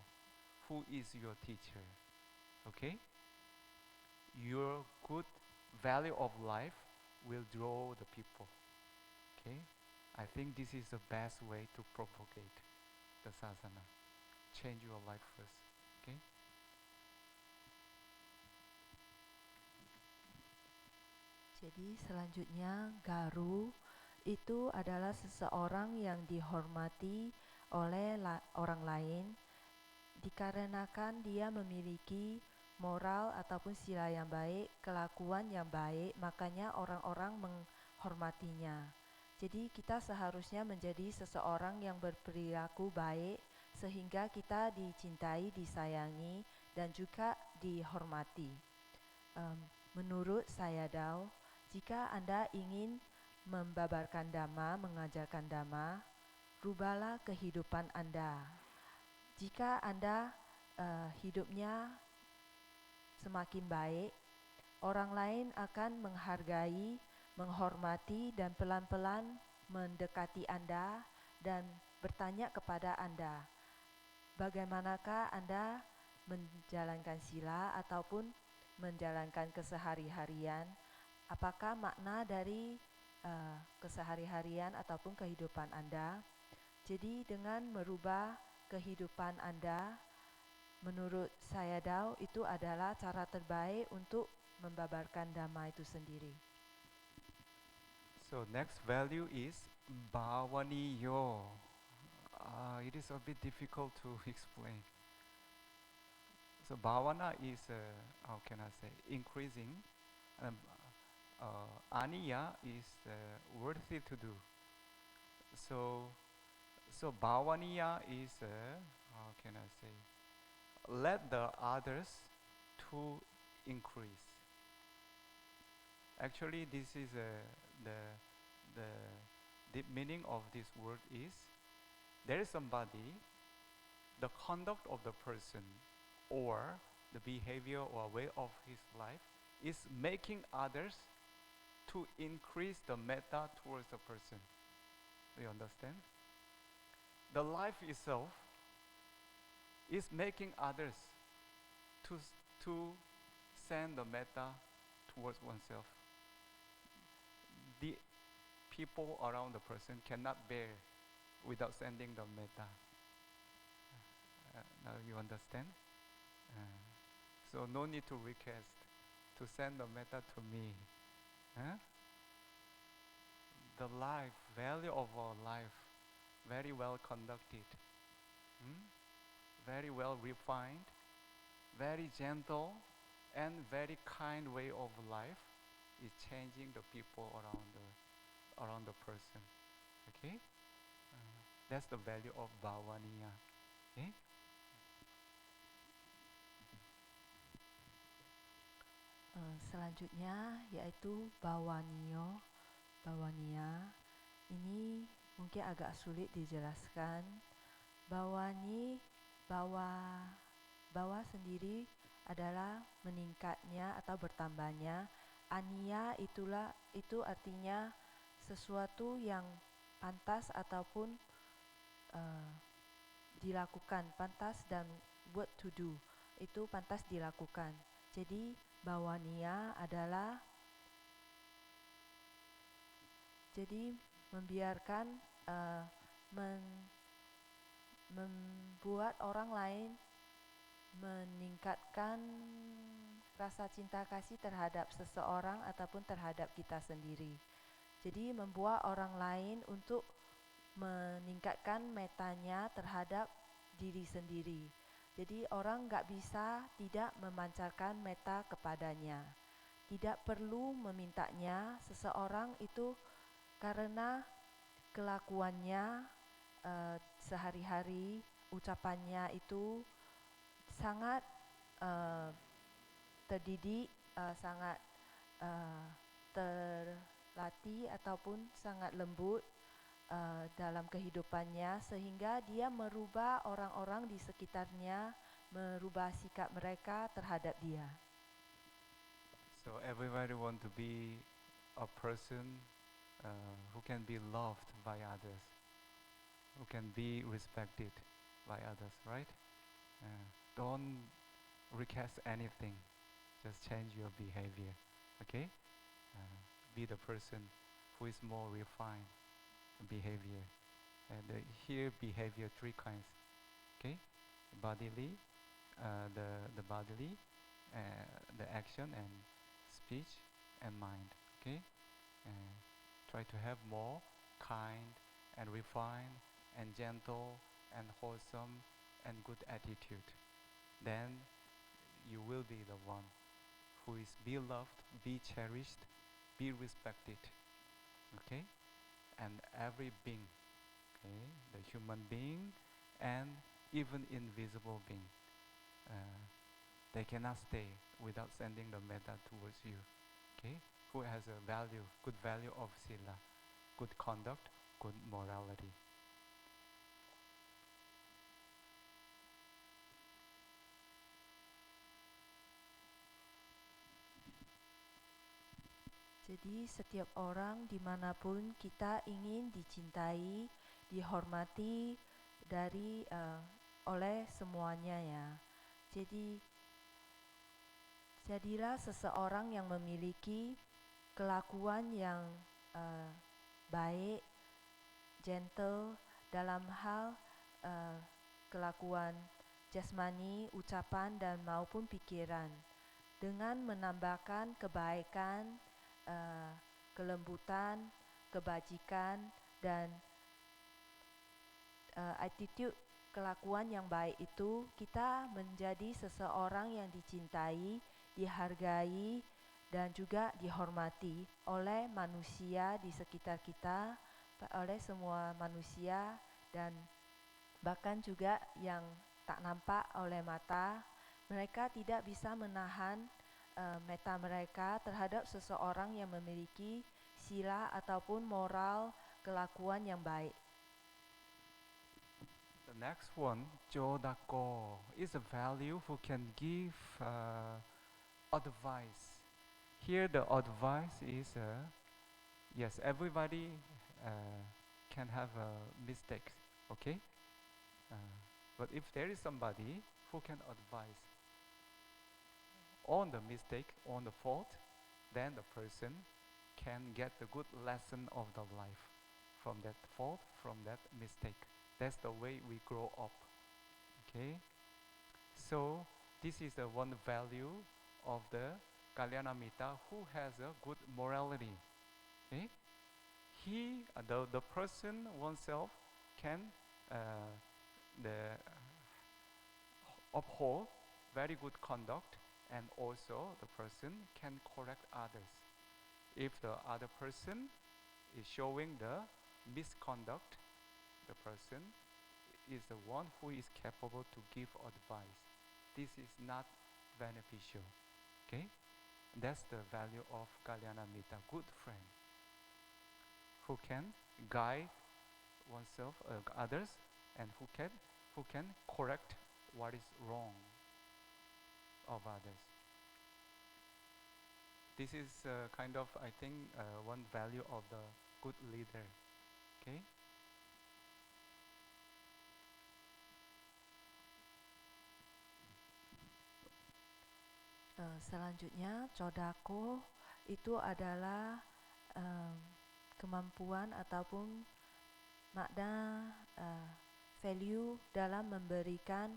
Who is your teacher? Okay? Your good value of life will draw the people. Okay? I think this is the best way to propagate the sasana. Change your life first. Okay? Jadi selanjutnya garu itu adalah seseorang yang dihormati oleh orang lain dikarenakan dia memiliki moral ataupun sila yang baik, kelakuan yang baik, makanya orang-orang menghormatinya. Jadi kita seharusnya menjadi seseorang yang berperilaku baik sehingga kita dicintai, disayangi, dan juga dihormati. Menurut saya Dao, jika Anda ingin membabarkan Dhamma, mengajarkan Dhamma, rubahlah kehidupan Anda. Jika Anda hidupnya semakin baik, orang lain akan menghargai, menghormati, dan pelan-pelan mendekati Anda dan bertanya kepada Anda, bagaimanakah Anda menjalankan sila ataupun menjalankan kesehari-harian, apakah makna dari kesehari-harian ataupun kehidupan Anda. Jadi dengan merubah kehidupan Anda, menurut saya Dao, itu adalah cara terbaik untuk membabarkan Dhamma itu sendiri. So next value is bhavaniyo. It is a bit difficult to explain. So bhavana is, how can I say, increasing. Aniya is worthy to do. So bhavaniya is, how can I say, let the others to increase. Actually, this is the deep meaning of this word is there is somebody, the conduct of the person or the behavior or way of his life is making others to increase the metta towards the person. Do you understand? The life itself is making others to send the metta towards oneself. The people around the person cannot bear without sending the metta. Now you understand? So no need to request to send the metta to me. The life, value of our life, very well conducted, very well refined, very gentle, and very kind way of life is changing the people around the person. Okay? That's the value of bhavaniya. Okay? Selanjutnya yaitu bhavaniyo. Bhavaniya ini mungkin agak sulit dijelaskan. Bhawa sendiri adalah meningkatnya atau bertambahnya. Aniya itu artinya sesuatu yang pantas ataupun dilakukan, pantas dan what to do itu pantas dilakukan. Jadi bhavaniya adalah membiarkan membuat orang lain meningkatkan rasa cinta kasih terhadap seseorang ataupun terhadap kita sendiri. Jadi membuat orang lain untuk meningkatkan metanya terhadap diri sendiri. Jadi orang nggak bisa tidak memancarkan meta kepadanya. Tidak perlu memintanya seseorang itu karena kelakuannya sehari-hari, ucapannya itu sangat terdidik, sangat terlatih ataupun sangat lembut dalam kehidupannya sehingga dia merubah orang-orang di sekitarnya, merubah sikap mereka terhadap dia. So everybody want to be a person who can be loved by others, who can be respected by others, right? Don't request anything, just change your behavior, okay? Be the person who is more refined behavior. And here behavior three kinds, okay? Bodily, the bodily, the action and speech and mind, okay? Try to have more kind and refined and gentle and wholesome and good attitude, then you will be the one who is beloved, be cherished, be respected. Okay? And every being, okay, the human being and even invisible being, uh, they cannot stay without sending the metta towards you. Okay? Who has a value, good value of sila, good conduct, good morality. Jadi setiap orang dimanapun kita ingin dicintai, dihormati oleh semuanya ya. Jadi jadilah seseorang yang memiliki kelakuan yang baik, gentle dalam hal kelakuan jasmani, ucapan dan maupun pikiran, dengan menambahkan kebaikan, kelembutan, kebajikan dan attitude kelakuan yang baik itu, kita menjadi seseorang yang dicintai, dihargai dan juga dihormati oleh manusia di sekitar kita, oleh semua manusia dan bahkan juga yang tak nampak oleh mata. Mereka tidak bisa menahan metta mereka terhadap seseorang yang memiliki sila ataupun moral kelakuan yang baik. The next one, Jodako, is a value who can give advice. Here the advice is, yes, everybody can have a mistake, okay? But if there is somebody who can advise on the mistake, on the fault, then the person can get the good lesson of the life from that fault, from that mistake. That's the way we grow up. Okay? So this is the one value of the Kalyanamitta who has a good morality. Okay? The person oneself can uphold very good conduct, and also the person can correct others. If the other person is showing the misconduct, the person is the one who is capable to give advice. This is not beneficial. Okay? That's the value of Kalyanamitta, good friend, who can guide oneself, others, and who can correct what is wrong of others. This is kind of, I think, one value of the good leader. Okay? Selanjutnya, Chodako itu adalah kemampuan ataupun makna value dalam memberikan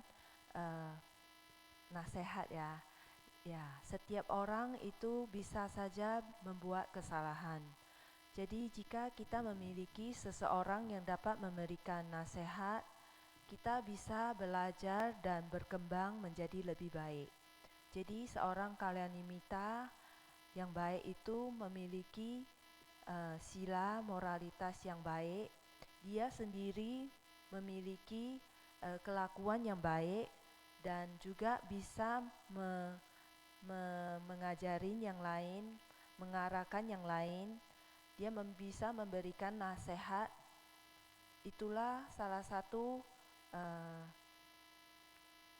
nasihat ya. Ya, setiap orang itu bisa saja membuat kesalahan. Jadi jika kita memiliki seseorang yang dapat memberikan nasihat, kita bisa belajar dan berkembang menjadi lebih baik. Jadi seorang Kalyanamitta yang baik itu memiliki sila moralitas yang baik. Dia sendiri memiliki kelakuan yang baik dan juga bisa mengajarin yang lain, mengarahkan yang lain. Dia bisa memberikan nasihat. Itulah salah satu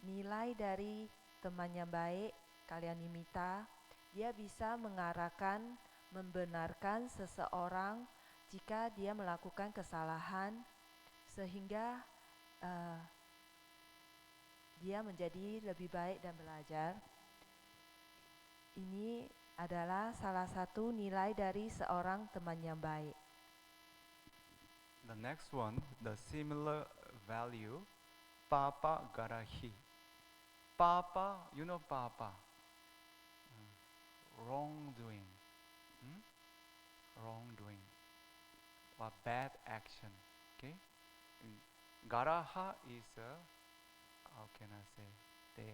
nilai dari teman yang baik, Kalyanamitta. Dia bisa mengarahkan, membenarkan seseorang jika dia melakukan kesalahan, sehingga dia menjadi lebih baik dan belajar. Ini adalah salah satu nilai dari seorang teman yang baik. The next one, the similar value, Papa Garahi. Papa, you know Papa? Wrongdoing. Wrongdoing. Or bad action. Okay? Garaha is how can I say, the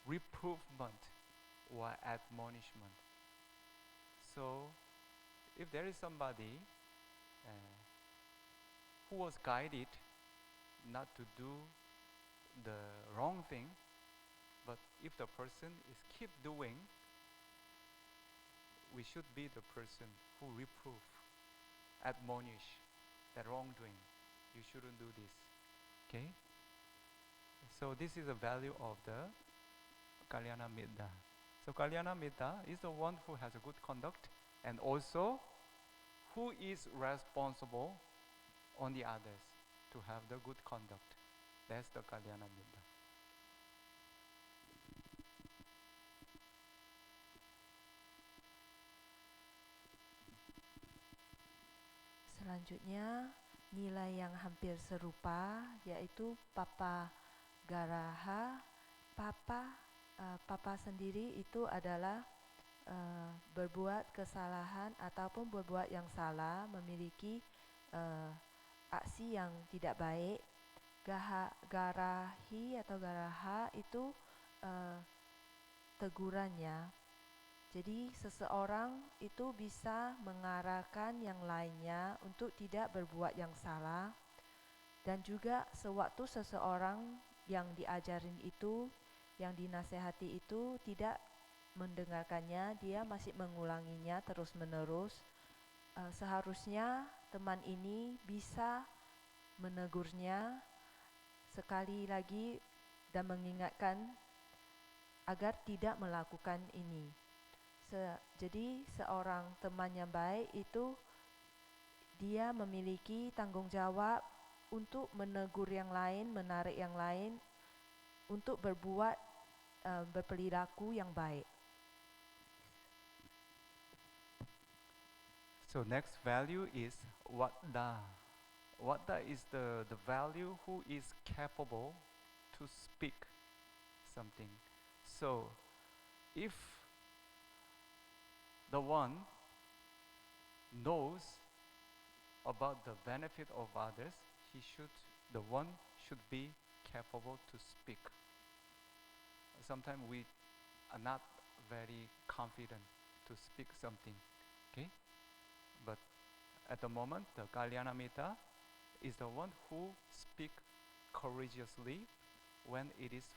reprovement or admonishment. So, if there is somebody who was guided not to do the wrong thing, but if the person is keep doing, we should be the person who reprove, admonish that wrongdoing. You shouldn't do this. Okay? So this is the value of the Kalyana Mitta. So Kalyana Mitta is the one who has a good conduct and also who is responsible on the others to have the good conduct. That's the Kalyana Mitta. Selanjutnya, nilai yang hampir serupa yaitu Papa Garaha. Papa sendiri itu adalah berbuat kesalahan ataupun berbuat yang salah, memiliki aksi yang tidak baik. Garahi atau Garaha itu tegurannya. Jadi seseorang itu bisa mengarahkan yang lainnya untuk tidak berbuat yang salah, dan juga sewaktu seseorang yang diajarin itu, yang dinasehati itu tidak mendengarkannya, dia masih mengulanginya terus-menerus, seharusnya teman ini bisa menegurnya sekali lagi dan mengingatkan agar tidak melakukan ini. Jadi seorang teman yang baik itu dia memiliki tanggung jawab untuk menegur yang lain, menarik yang lain untuk berbuat berperilaku yang baik. So next value is Wadda. Wadda is the value who is capable to speak something. So if the one knows about the benefit of others, the one should be capable to speak. Sometimes we are not very confident to speak something, okay? But at the moment, the Kalyana Mitta is the one who speak courageously when it is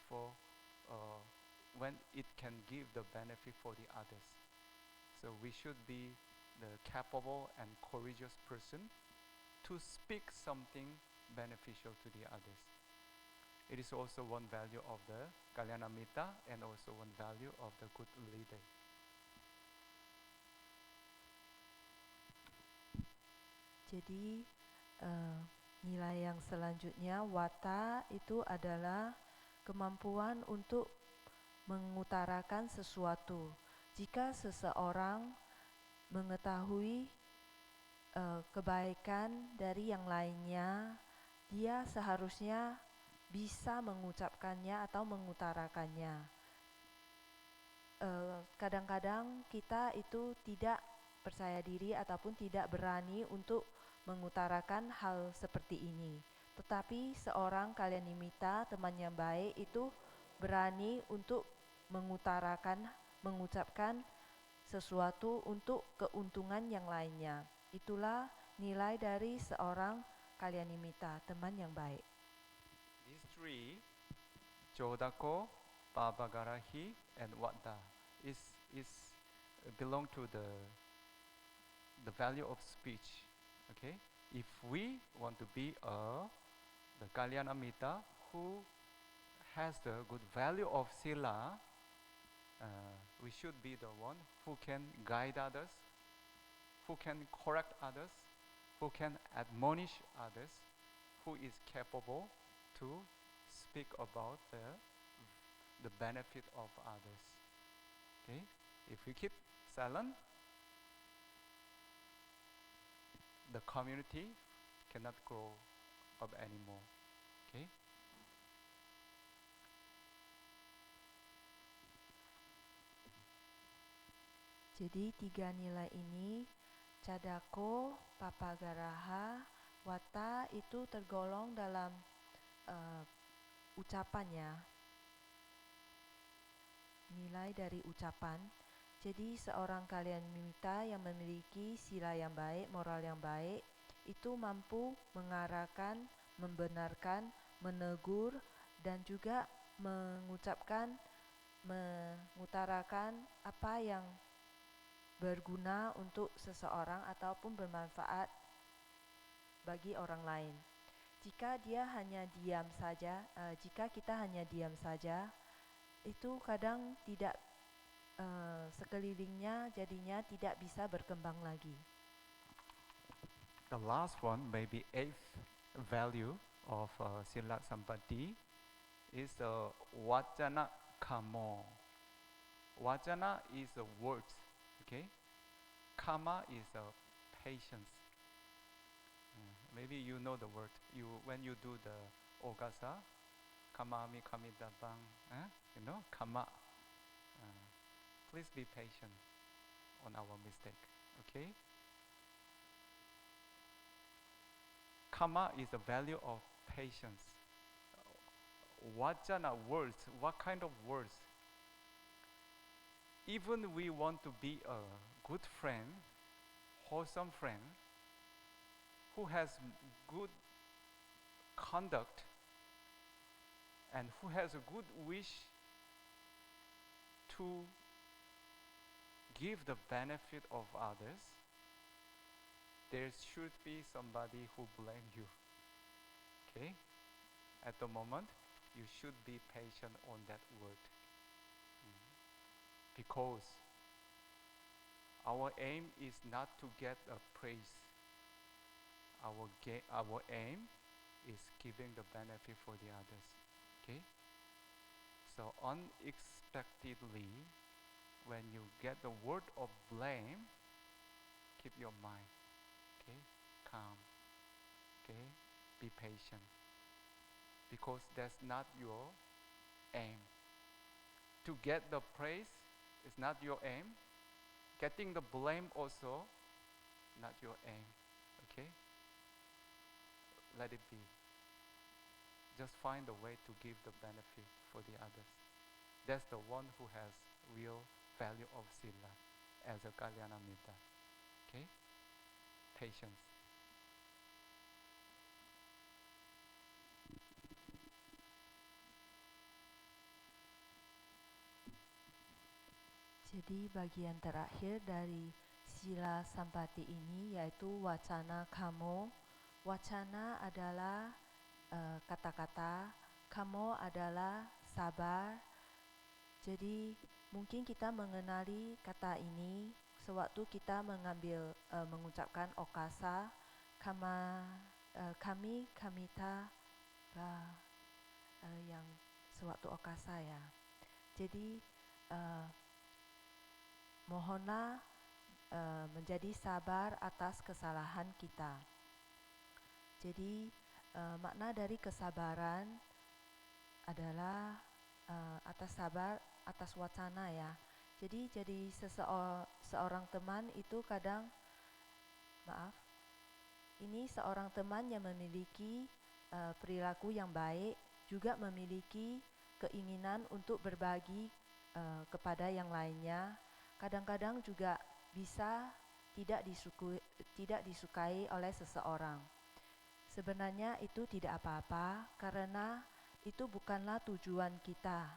when it can give the benefit for the others. So we should be the capable and courageous person to speak something beneficial to the others. It is also one value of the Kalyana Mitta and also one value of the good leader. Jadi nilai yang selanjutnya Watta itu adalah kemampuan untuk mengutarakan sesuatu. Jika seseorang mengetahui kebaikan dari yang lainnya, dia seharusnya bisa mengucapkannya atau mengutarakannya. Kadang-kadang kita itu tidak percaya diri ataupun tidak berani untuk mengutarakan hal seperti ini. Tetapi seorang Kalyana Mitta, teman yang baik itu berani untuk mengucapkan sesuatu untuk keuntungan yang lainnya. Itulah nilai dari seorang Kalyana Mitta, teman yang baik. These three, Jodako, Babagarahi, and Wadda, is belong to the value of speech. Okay, if we want to be the Kalyana Mitta who has the good value of sila, we should be the one who can guide others, who can correct others, who can admonish others, who is capable to speak about the benefit of others. Okay, if we keep silent, the community cannot grow up anymore. Okay. Jadi 3 nilai ini, Cadako, Papagaraha, Wata itu tergolong dalam ucapannya, nilai dari ucapan. Jadi seorang kalyanamitta yang memiliki sila yang baik, moral yang baik, itu mampu mengarahkan, membenarkan, menegur, dan juga mengutarakan apa yang berguna untuk seseorang ataupun bermanfaat bagi orang lain. Jika kita hanya diam saja, itu kadang tidak sekelilingnya jadinya tidak bisa berkembang lagi. The last one, maybe eighth value of Sila Sampatti is Vajana Kamo. Vajana is a word, okay? Kama is a patience. Maybe you know the word. When you do the ogasa, kamami kamidabang, you know, kama. Please be patient on our mistake, okay? Kama is the value of patience. Vajana, words, what kind of words? Even we want to be a good friend, wholesome friend, who has good conduct and who has a good wish to give the benefit of others, there should be somebody who blame you. Okay? At the moment, you should be patient on that word. Because our aim is not to get a praise. Our aim is giving the benefit for the others. Okay? So unexpectedly, when you get the word of blame, keep your mind, okay, calm, okay, be patient, because that's not your aim. To get the praise is not your aim. Getting the blame also not your aim, okay? Let it be. Just find a way to give the benefit for the others. That's the one who has real value of sila as a kalyanamitta. Okay? Patience. Jadi bagian terakhir dari sila sampati ini yaitu wacana kamo. Wacana adalah kata-kata, kamo adalah sabar. Jadi mungkin kita mengenali kata ini sewaktu kita mengucapkan okasa, kami kamita yang sewaktu okasa ya. Jadi mohonlah menjadi sabar atas kesalahan kita. Jadi makna dari kesabaran adalah atas sabar atas wacana ya. Jadi seorang teman itu kadang ini seorang teman yang memiliki perilaku yang baik, juga memiliki keinginan untuk berbagi kepada yang lainnya. Kadang-kadang juga bisa tidak disukai oleh seseorang. Sebenarnya itu tidak apa-apa karena itu bukanlah tujuan kita.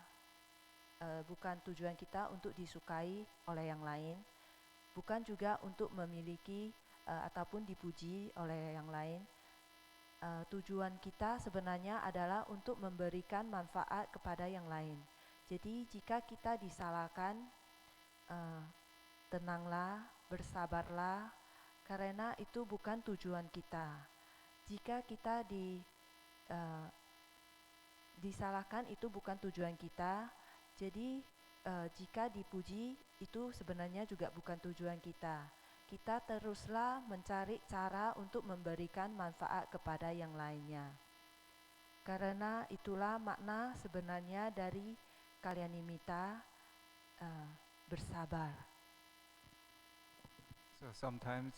Bukan tujuan kita untuk disukai oleh yang lain, bukan juga untuk memiliki ataupun dipuji oleh yang lain. Tujuan kita sebenarnya adalah untuk memberikan manfaat kepada yang lain. Jadi jika kita disalahkan, tenanglah, bersabarlah, karena itu bukan tujuan kita. Jika kita disalahkan, itu bukan tujuan kita. Jadi jika dipuji, itu sebenarnya juga bukan tujuan kita. Kita teruslah mencari cara untuk memberikan manfaat kepada yang lainnya. Karena itulah makna sebenarnya dari kalyanamitta, bersabar. So sometimes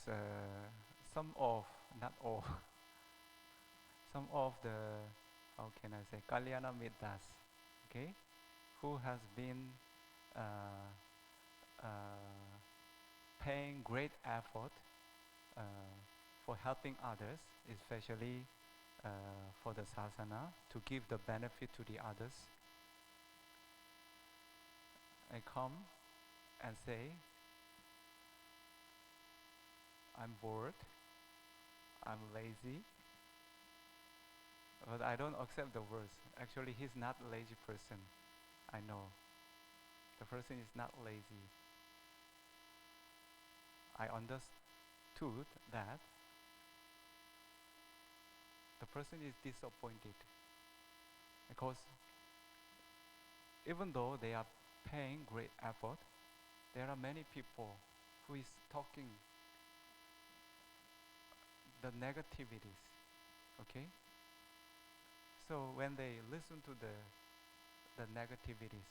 not all, some of the, how can I say, Kalyana Mittas, okay, who has been uh, paying great effort uh, for helping others, especially for the sasana, to give the benefit to the others. I come and say, I'm bored, I'm lazy, but I don't accept the words. Actually, he's not a lazy person. I know. The person is not lazy. I understood that the person is disappointed because even though they are paying great effort, there are many people who is talking the negativities, okay? So when they listen to the negativities,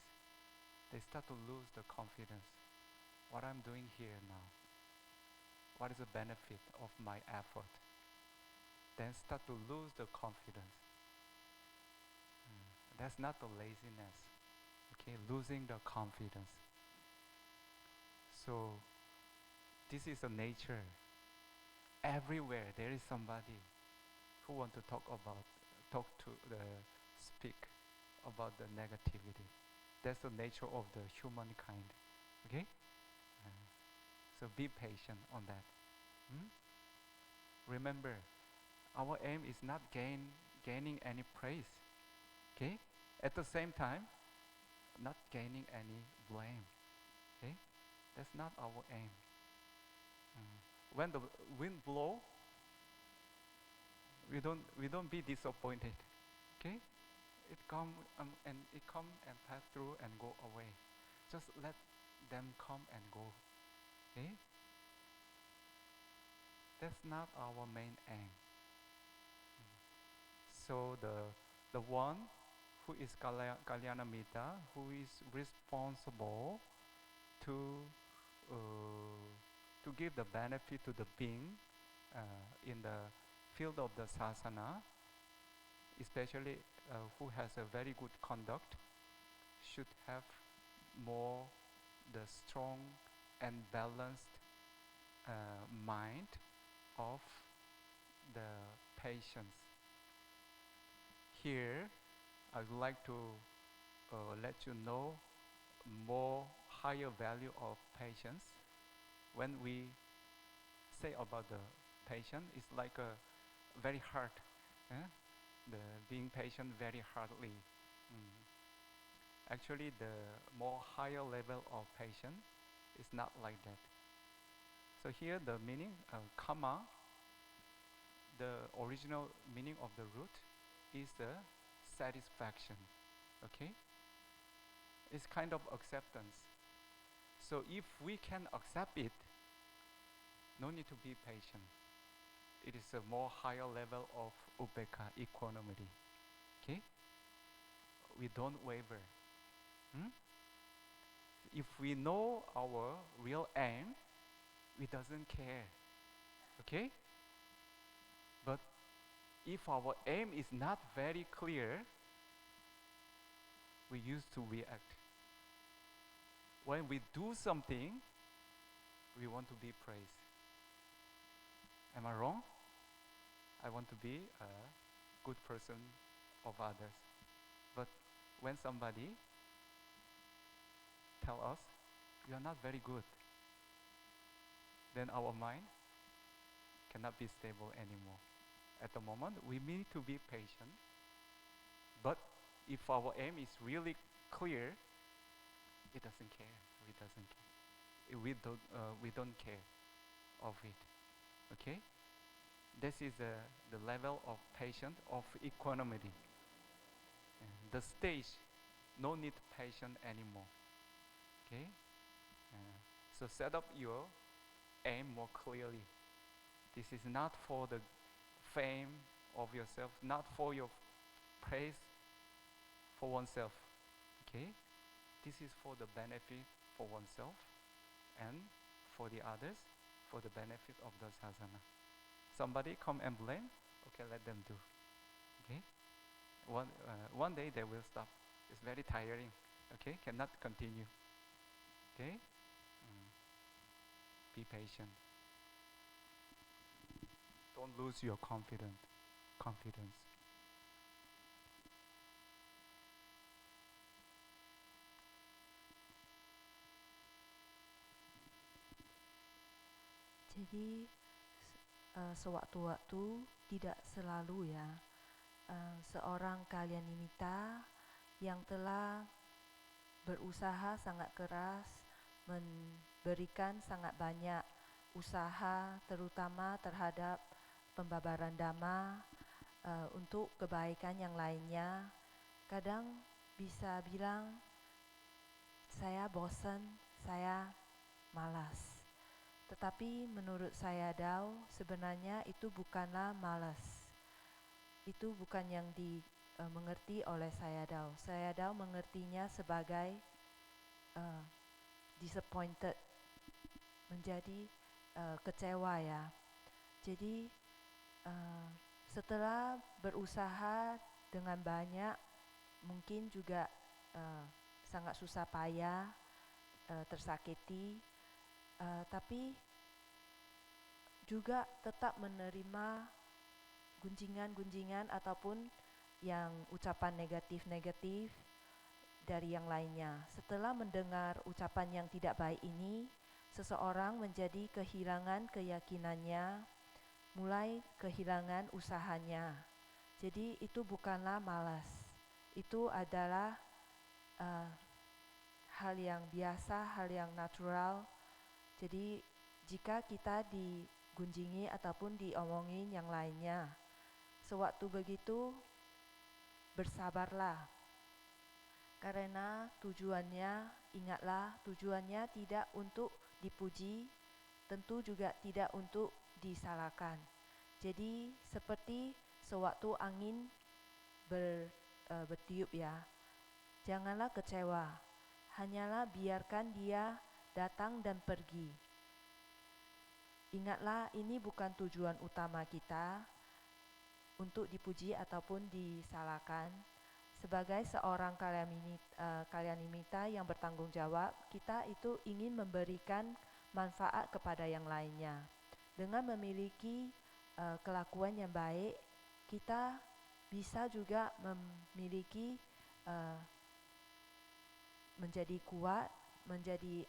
they start to lose the confidence. What I'm doing here now, what is the benefit of my effort? Then start to lose the confidence. That's not the laziness, okay? Losing the confidence. So this is a nature. Everywhere there is somebody who want to speak about the negativity. That's the nature of the humankind, okay? So be patient on that. Remember, our aim is not gaining any praise, okay? At the same time, not gaining any blame, okay? That's not our aim. When the wind blow, we don't be disappointed, okay? It come and pass through and go away. Just let them come and go, okay? That's not our main aim. So the one who is Kalyanamitta, who is responsible to give the benefit to the being in the field of the sasana, especially who has a very good conduct, should have more the strong and balanced mind of the patients. Here, I would like to let you know more higher value of patience. When we say about the patient, it's like a very hard, the being patient very hardly. Actually, the more higher level of patience is not like that. So here the meaning, karma, the original meaning of the root is the satisfaction, okay? It's kind of acceptance. So if we can accept it, no need to be patient. It is a more higher level of upekkha, equanimity, okay? We don't waver. If we know our real aim, we doesn't care, okay? But if our aim is not very clear, we used to react. When we do something, we want to be praised. Am I wrong? I want to be a good person of others. But when somebody tell us, you are not very good, then our mind cannot be stable anymore. At the moment, we need to be patient. But if our aim is really clear, it doesn't care. We doesn't care. We don't care of it. Okay? This is the level of patience, of equanimity. The stage, no need patience anymore. Okay? So set up your aim more clearly. This is not for the fame of yourself, not for your praise for oneself. Okay? This is for the benefit for oneself and for the others, for the benefit of the sasana. Somebody come and blame, okay, let them do. one day they will stop. It's very tiring. Okay, cannot continue. Okay, be patient. Don't lose your confidence. Jadi sewaktu-waktu tidak selalu ya seorang Kalyanimitta yang telah berusaha sangat keras, memberikan sangat banyak usaha terutama terhadap pembabaran Dhamma untuk kebaikan yang lainnya, kadang bisa bilang saya bosan, saya malas. Tetapi menurut Sayadaw sebenarnya itu bukanlah malas. Itu bukan yang dimengerti oleh Sayadaw. Sayadaw mengertinya sebagai disappointed, menjadi kecewa ya. Jadi setelah berusaha dengan banyak, mungkin juga sangat susah payah, tersakiti, tapi juga tetap menerima gunjingan-gunjingan ataupun yang ucapan negatif-negatif dari yang lainnya. Setelah mendengar ucapan yang tidak baik ini, seseorang menjadi kehilangan keyakinannya, mulai kehilangan usahanya. Jadi itu bukanlah malas, itu adalah hal yang biasa, hal yang natural. Jadi jika kita digunjingi ataupun diomongin yang lainnya, sewaktu begitu bersabarlah. Karena tujuannya, ingatlah tujuannya tidak untuk dipuji, tentu juga tidak untuk disalahkan. Jadi seperti sewaktu angin bertiup ya, janganlah kecewa, hanyalah biarkan dia datang dan pergi. Ingatlah ini bukan tujuan utama kita untuk dipuji ataupun disalahkan. Sebagai seorang Kalyanimitta yang bertanggung jawab, kita itu ingin memberikan manfaat kepada yang lainnya. Dengan memiliki kelakuan yang baik, kita bisa juga memiliki menjadi kuat, menjadi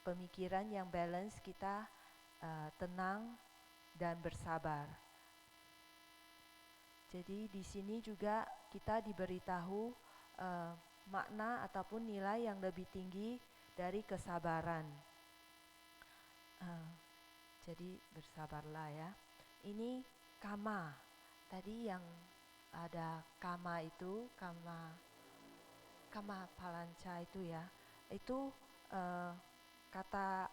pemikiran yang balance, kita tenang dan bersabar. Jadi di sini juga kita diberitahu makna ataupun nilai yang lebih tinggi dari kesabaran. Jadi bersabarlah ya. Ini kama. Tadi yang ada kama itu, kama palanca itu ya. Itu kata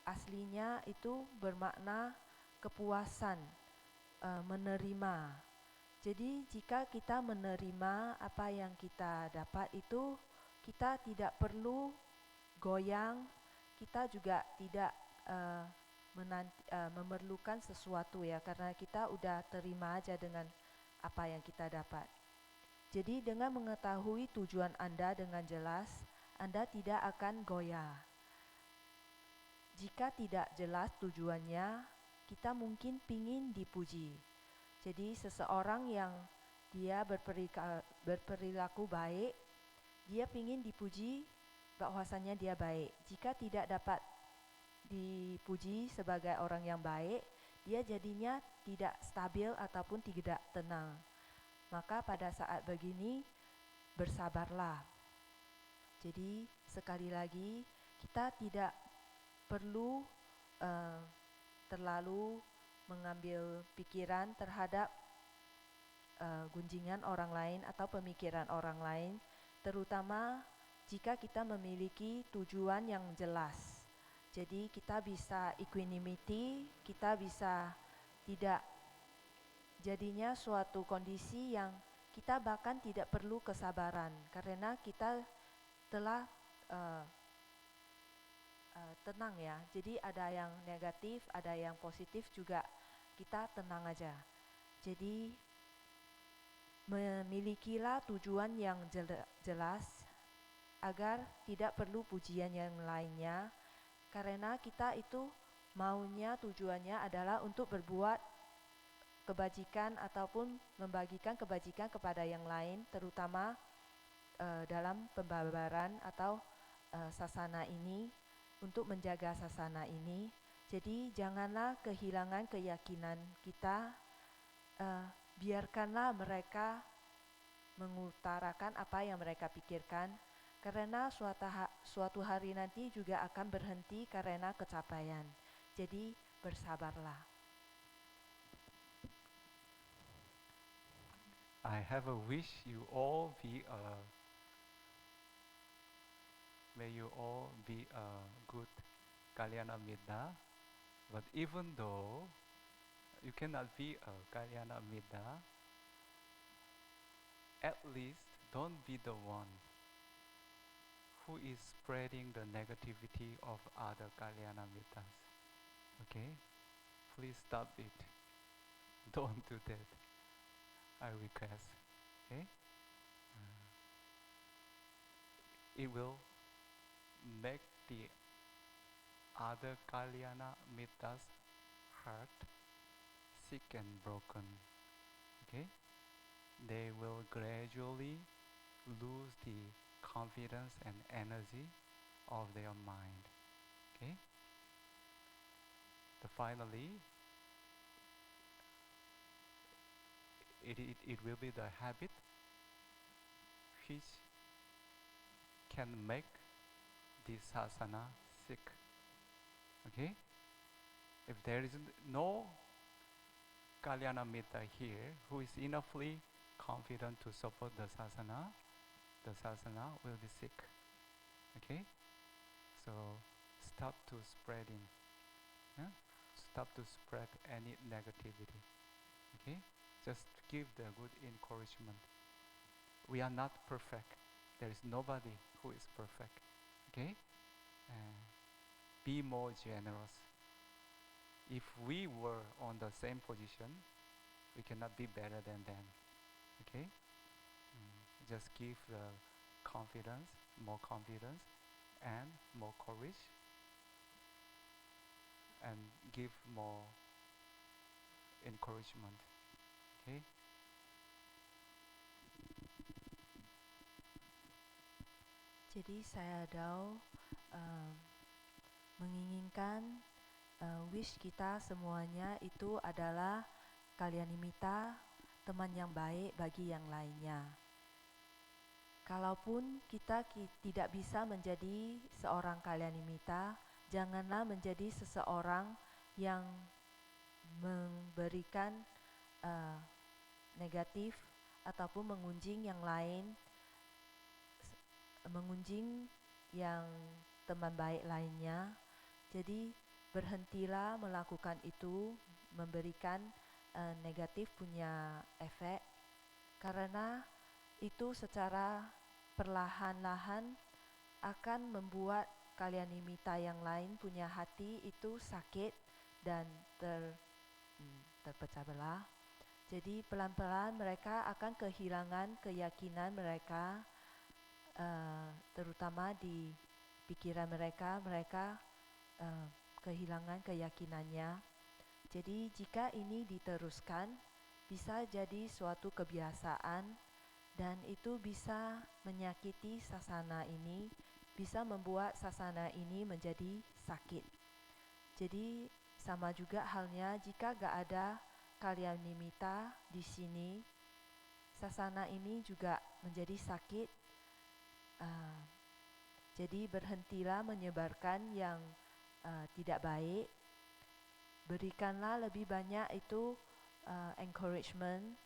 aslinya itu bermakna kepuasan, menerima. Jadi jika kita menerima apa yang kita dapat itu, kita tidak perlu goyang, kita juga tidak memerlukan sesuatu ya, karena kita udah terima aja dengan apa yang kita dapat. Jadi dengan mengetahui tujuan Anda dengan jelas, Anda tidak akan goyah. Jika tidak jelas tujuannya, kita mungkin pingin dipuji. Jadi seseorang yang dia berperilaku baik, dia pingin dipuji bahwasanya dia baik. Jika tidak dapat dipuji sebagai orang yang baik, dia jadinya tidak stabil ataupun tidak tenang. Maka pada saat begini, bersabarlah. Jadi sekali lagi, kita tidak perlu terlalu mengambil pikiran terhadap gunjingan orang lain atau pemikiran orang lain, terutama jika kita memiliki tujuan yang jelas. Jadi kita bisa equanimity, kita bisa tidak jadinya suatu kondisi yang kita bahkan tidak perlu kesabaran, karena kita telah tenang ya. Jadi ada yang negatif, ada yang positif juga, kita tenang aja. Jadi Memilikilah tujuan yang jelas agar tidak perlu pujian yang lainnya, karena kita itu maunya tujuannya adalah untuk berbuat kebajikan ataupun membagikan kebajikan kepada yang lain, terutama dalam pembabaran atau sasana ini, untuk menjaga sasana ini. Jadi janganlah kehilangan keyakinan kita, biarkanlah mereka mengutarakan apa yang mereka pikirkan, karena suatu hari nanti juga akan berhenti karena kecapaian. Jadi bersabarlah. I have a wish may you all be a good Kalyana Mitta. But even though you cannot be a Kalyana Mitta, at least don't be the one who is spreading the negativity of other Kalyana Mittas. Okay? Please stop it. Don't do that. I request. Okay? It will make the other Kalyana Mittas heart sick and broken. Okay? They will gradually lose the confidence and energy of their mind. Okay? Finally, it will be the habit which can make the sasana sick. Okay? If there is no Kalyana Mitta here who is enoughly confident to support the sasana will be sick. Okay? So stop to spreading. Yeah? Stop to spread any negativity. Okay? Just give the good encouragement. We are not perfect. There is nobody who is perfect. Okay? Be more generous. If we were on the same position, we cannot be better than them. Okay? Just give the confidence, more confidence, and more courage, and give more encouragement. Okay? Jadi saya Dao menginginkan wish kita semuanya itu adalah Kalyanimitta, teman yang baik bagi yang lainnya. Kalaupun kita tidak bisa menjadi seorang Kalyanimitta, janganlah menjadi seseorang yang memberikan negatif ataupun mengunjing yang lain, mengunjing yang teman baik lainnya. Jadi berhentilah melakukan itu, memberikan negatif punya efek, karena itu secara perlahan-lahan akan membuat Kalyanimitta yang lain punya hati itu sakit dan terpecah belah. Jadi pelan-pelan mereka akan kehilangan keyakinan mereka, terutama di pikiran mereka kehilangan keyakinannya. Jadi jika ini diteruskan, bisa jadi suatu kebiasaan, dan itu bisa menyakiti sasana ini, bisa membuat sasana ini menjadi sakit. Jadi sama juga halnya jika gak ada Kalyanimitta di sini, sasana ini juga menjadi sakit. Jadi berhentilah menyebarkan yang tidak baik. Berikanlah lebih banyak itu encouragement,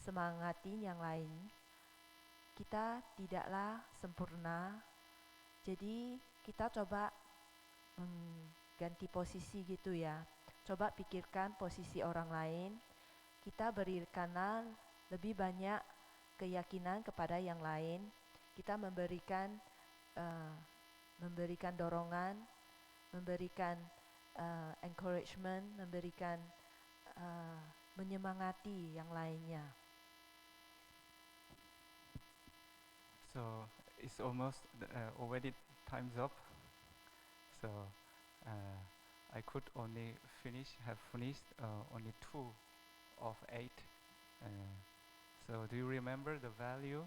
semangatin yang lain. Kita tidaklah sempurna, jadi kita coba ganti posisi gitu ya. Coba pikirkan posisi orang lain. Kita berikanlah lebih banyak keyakinan kepada yang lain. Kita memberikan dorongan, memberikan encouragement, memberikan menyemangati yang lainnya. So it's almost already time's up. So I could only have finished only 2 of 8. Uh, so do you remember the value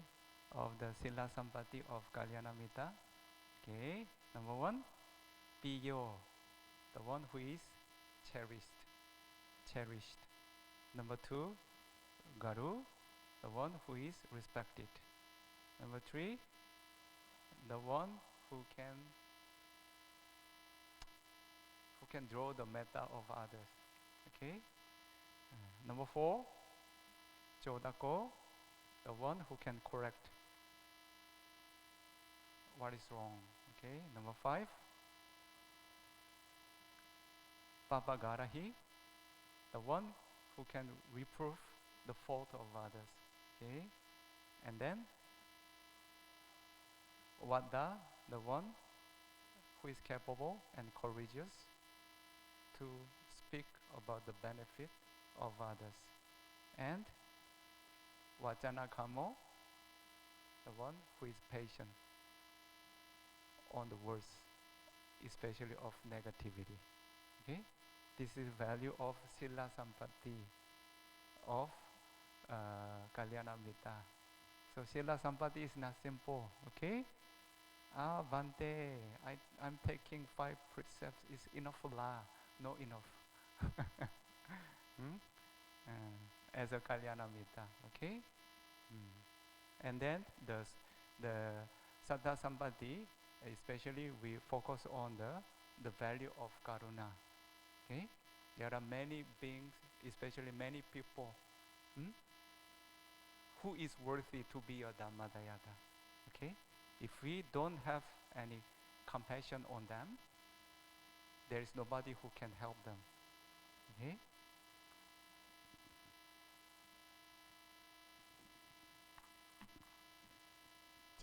of the Sila Sampati of Kalyanamita? Okay, number 1, Piyo, the one who is cherished. Cherished. Number 2, Garu, the one who is respected. Number 3, the one who can draw the metta of others. Okay. Number 4, Chodako, the one who can correct what is wrong. Okay. Number 5, Papagarahi, the one who can reprove the fault of others. Okay. And then Vada, the one who is capable and courageous to speak about the benefit of others. And Vachanakamo, the one who is patient on the words, especially of negativity. Okay? This is value of Sila Sampati of Kalyanamita. So Sila Sampati is not simple. Okay? Bante, I'm taking 5 precepts. Is enough lah? No enough. As a Kalyanamita. Okay? And then the Saddha Sampati, especially we focus on the value of Karuna. Okay? There are many beings, especially many people, who is worthy to be a Dhammadayata. Okay? If we don't have any compassion on them, there is nobody who can help them. Okay?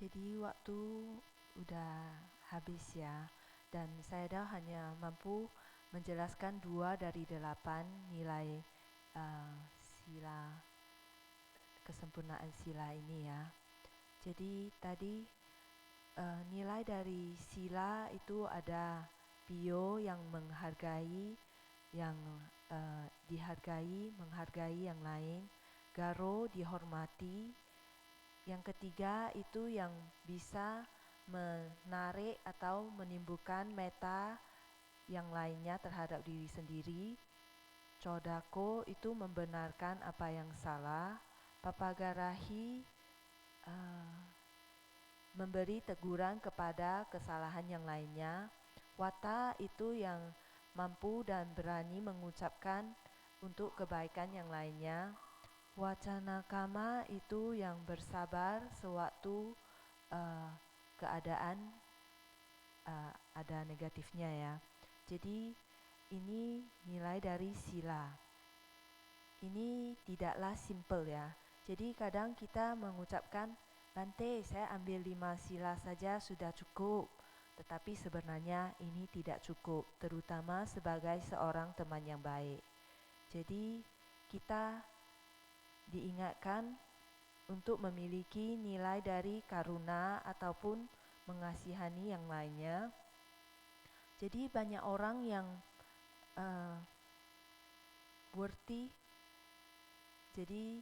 Jadi waktu udah habis ya, dan saya dah hanya mampu menjelaskan 2 dari 8 nilai sila, kesempurnaan sila ini ya. Jadi tadi nilai dari sila itu ada Piyo yang menghargai, yang dihargai, menghargai yang lain. Garo dihormati. Yang ketiga itu yang bisa menarik atau menimbulkan metta yang lainnya terhadap diri sendiri. Chodako itu membenarkan apa yang salah. Papagarahi memberi teguran kepada kesalahan yang lainnya. Wata itu yang mampu dan berani mengucapkan untuk kebaikan yang lainnya. Wacanakama itu yang bersabar sewaktu keadaan ada negatifnya ya. Jadi ini nilai dari sila. Ini tidaklah simple ya. Jadi kadang kita mengucapkan, Bante, saya ambil 5 sila saja sudah cukup. Tetapi sebenarnya ini tidak cukup, terutama sebagai seorang teman yang baik. Jadi kita diingatkan untuk memiliki nilai dari karuna ataupun mengasihani yang lainnya. Jadi banyak orang yang worthy, jadi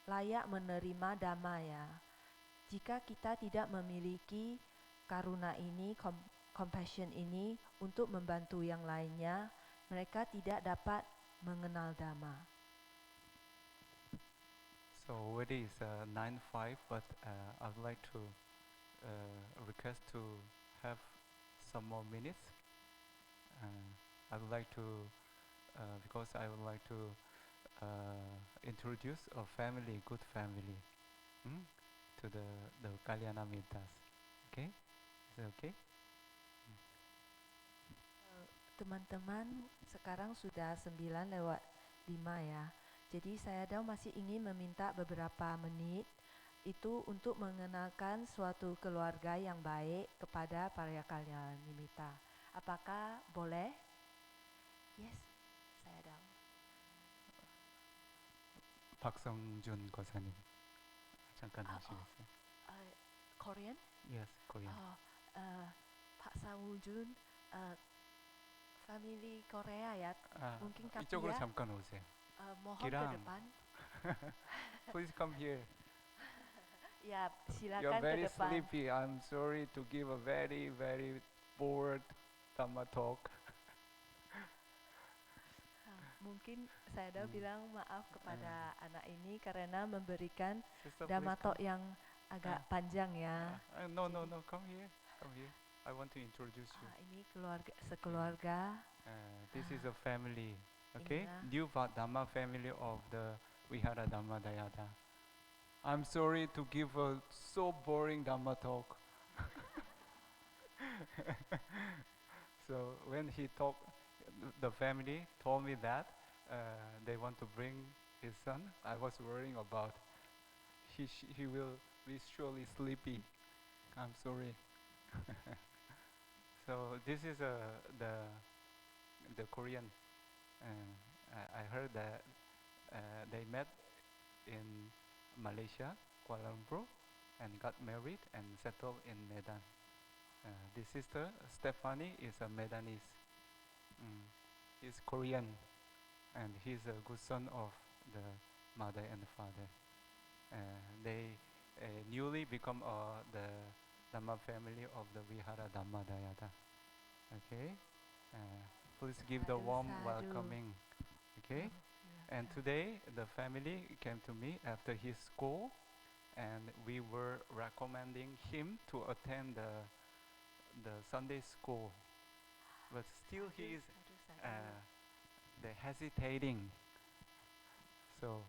layak menerima dhamma ya. Jika kita tidak memiliki karuna ini, compassion ini untuk membantu yang lainnya, mereka tidak dapat mengenal dhamma. So already it's 9:05, but I would like to request to have some more minutes. I would like to, because I would like to introduce a family, good family, to the Kalyanamitas. Okay? Is it okay? Teman-teman, sekarang sudah 9:05 ya. Jadi saya masih ingin meminta beberapa menit itu untuk mengenalkan suatu keluarga yang baik kepada para Kalyanamita. Apakah boleh? Yes, saya 박성준 거사님 잠깐 하시겠어요? Korean? Yes, Korean. Pak Sangwoo-jun, family Korea ya. Mungkin 이쪽으로 Kapia, 잠깐 오세요. mohon ke Girang. depan. Please come here. Ya, You're silakan ke very depan. sleepy. I'm sorry to give a very, very bored Dhamma talk. Mungkin saya bilang maaf kepada Ah. anak ini karena memberikan Sister, please dhamma-talk come. yang agak panjang ya. No, no, no. Come here. Come here. I want to introduce you. Ini sekeluarga. This is a family. Okay? Inilah. New Dhamma family of the Vihara Dhamma Dayada. I'm sorry to give a so boring Dhamma talk. So when he talked, the family told me that they want to bring his son. I was worrying about he will be surely sleepy. I'm sorry. So this is the Korean. I heard that they met in Malaysia, Kuala Lumpur, and got married and settled in Medan. This sister, Stephanie, is a Medanese. He's Korean, and he's a good son of the mother and the father. They newly become the Dhamma family of the Vihara Dhamma Dayada. Okay? Please give the Sadhu, warm sadhu. welcoming. Okay? And today the family came to me after his school, and we were recommending him to attend the Sunday school, but still he is hesitating. So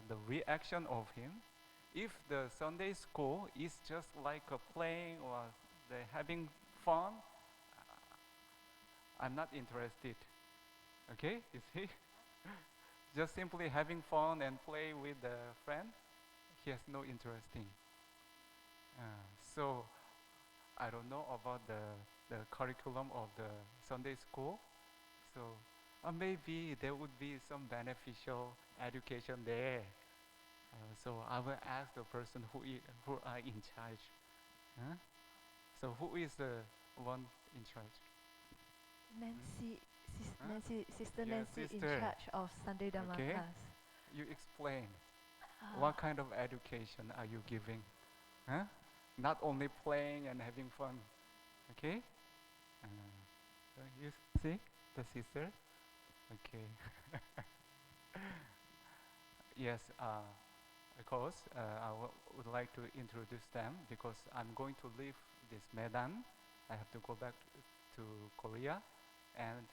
the reaction of him, if the Sunday school is just like a playing or they having fun, I'm not interested. Okay, you see? Just simply having fun and play with the friend, he has no interest in. So I don't know about the curriculum of the Sunday school. So maybe there would be some beneficial education there. So I will ask the person who are in charge. Huh? So who is the one in charge? Nancy, Huh? Sister Yeah, Nancy sister. in charge of Sunday Dhamma Okay. class. You explain. What kind of education are you giving? Huh? Not only playing and having fun. Okay? You see the sister? Okay. Yes, because would like to introduce them because I'm going to leave this Medan. I have to go back to Korea, and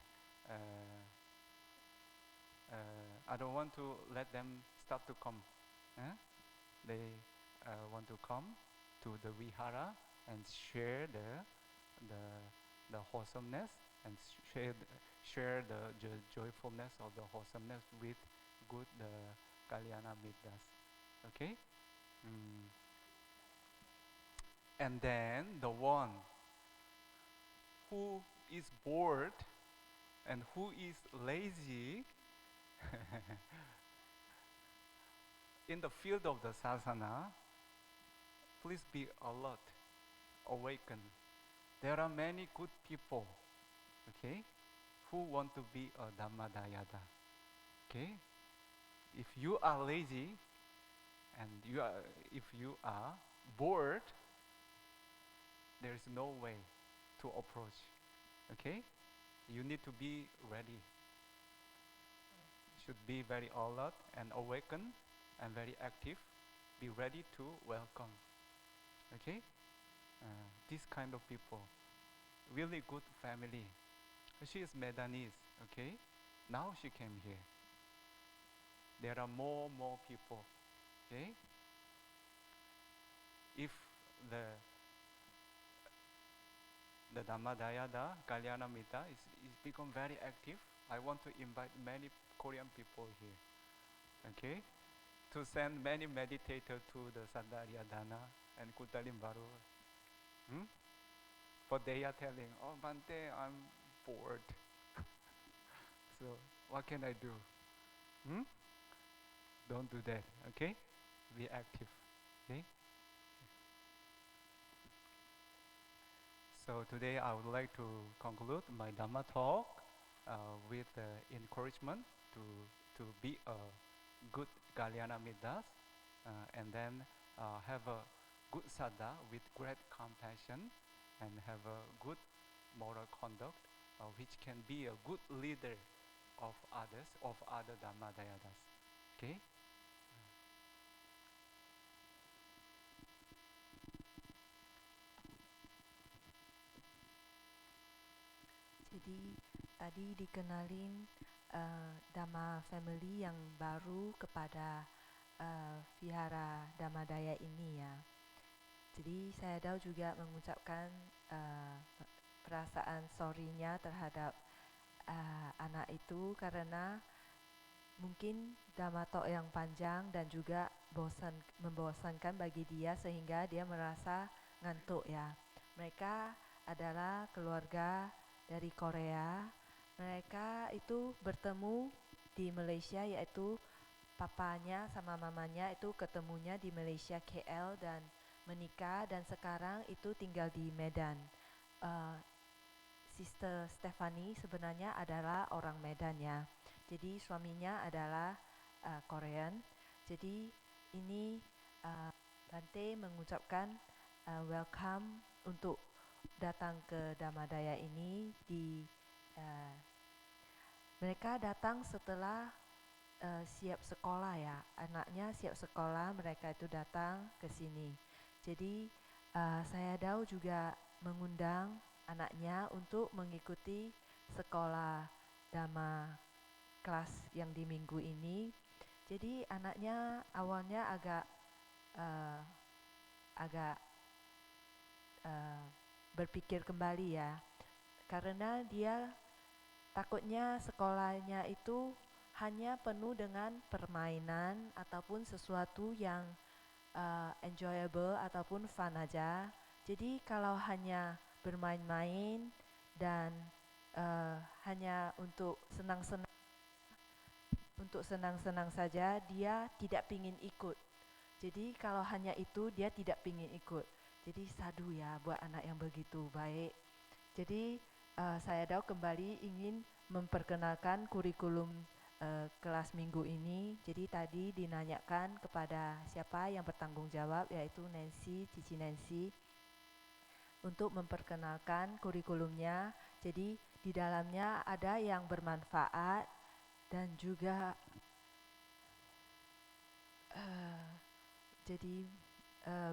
I don't want to let them stop to come. They want to come to the Vihara and share the wholesomeness and share the joyfulness of the wholesomeness with good Kalyana Mitas. Okay? And then the one who is bored and who is lazy in the field of the sasana, please be alert, awaken. There are many good people, okay, who want to be a Dhammadayada. Okay? If you are lazy and if you are bored, there is no way to approach. Okay? You need to be ready. Should be very alert and awaken and very active. Be ready to welcome. Okay? This kind of people. Really good family. She is Medanese. Okay? Now she came here. There are more people. Okay? If the Dhammadayada, Kalyana Mita is become very active, I want to invite many Korean people here. Okay? To send many meditators to the Sandarya Dana and Kutalim Baru. But they are telling, oh Bante, I'm bored. So what can I do? Don't do that, okay? be active. Okay. So today I would like to conclude my Dhamma talk with encouragement to be a good Kalyana Midas and then have a good Saddha with great compassion and have a good moral conduct which can be a good leader of others, of other Dhammadayas. Okay? Jadi tadi dikenalin Dhamma Family yang baru kepada Vihara Dhammadaya ini ya. Jadi saya tahu juga mengucapkan perasaan sorry-nya terhadap anak itu karena mungkin Dhamma talk yang panjang dan juga membosankan bagi dia sehingga dia merasa ngantuk ya. Mereka adalah keluarga dari Korea. Mereka itu bertemu di Malaysia, yaitu papanya sama mamanya itu ketemunya di Malaysia KL dan menikah, dan sekarang itu tinggal di Medan. Sister Stephanie sebenarnya adalah orang Medan ya. Jadi suaminya adalah Korean. Jadi ini Bante mengucapkan welcome untuk datang ke Dhammadaya ini. Mereka datang setelah siap sekolah ya. Anaknya siap sekolah, mereka itu datang ke sini. Jadi saya Dao juga mengundang anaknya untuk mengikuti sekolah Dhamma kelas yang di minggu ini. Jadi anaknya awalnya agak berpikir kembali ya, karena dia takutnya sekolahnya itu hanya penuh dengan permainan ataupun sesuatu yang enjoyable ataupun fun aja. Jadi kalau hanya bermain-main dan hanya untuk senang-senang saja, dia tidak pingin ikut. Jadi kalau hanya itu dia tidak pingin ikut. Jadi sadu ya buat anak yang begitu baik. Jadi saya Dao kembali ingin memperkenalkan kurikulum kelas minggu ini. Jadi tadi dinanyakan kepada siapa yang bertanggung jawab, yaitu Nancy, Cici Nancy, untuk memperkenalkan kurikulumnya. Jadi di dalamnya ada yang bermanfaat dan juga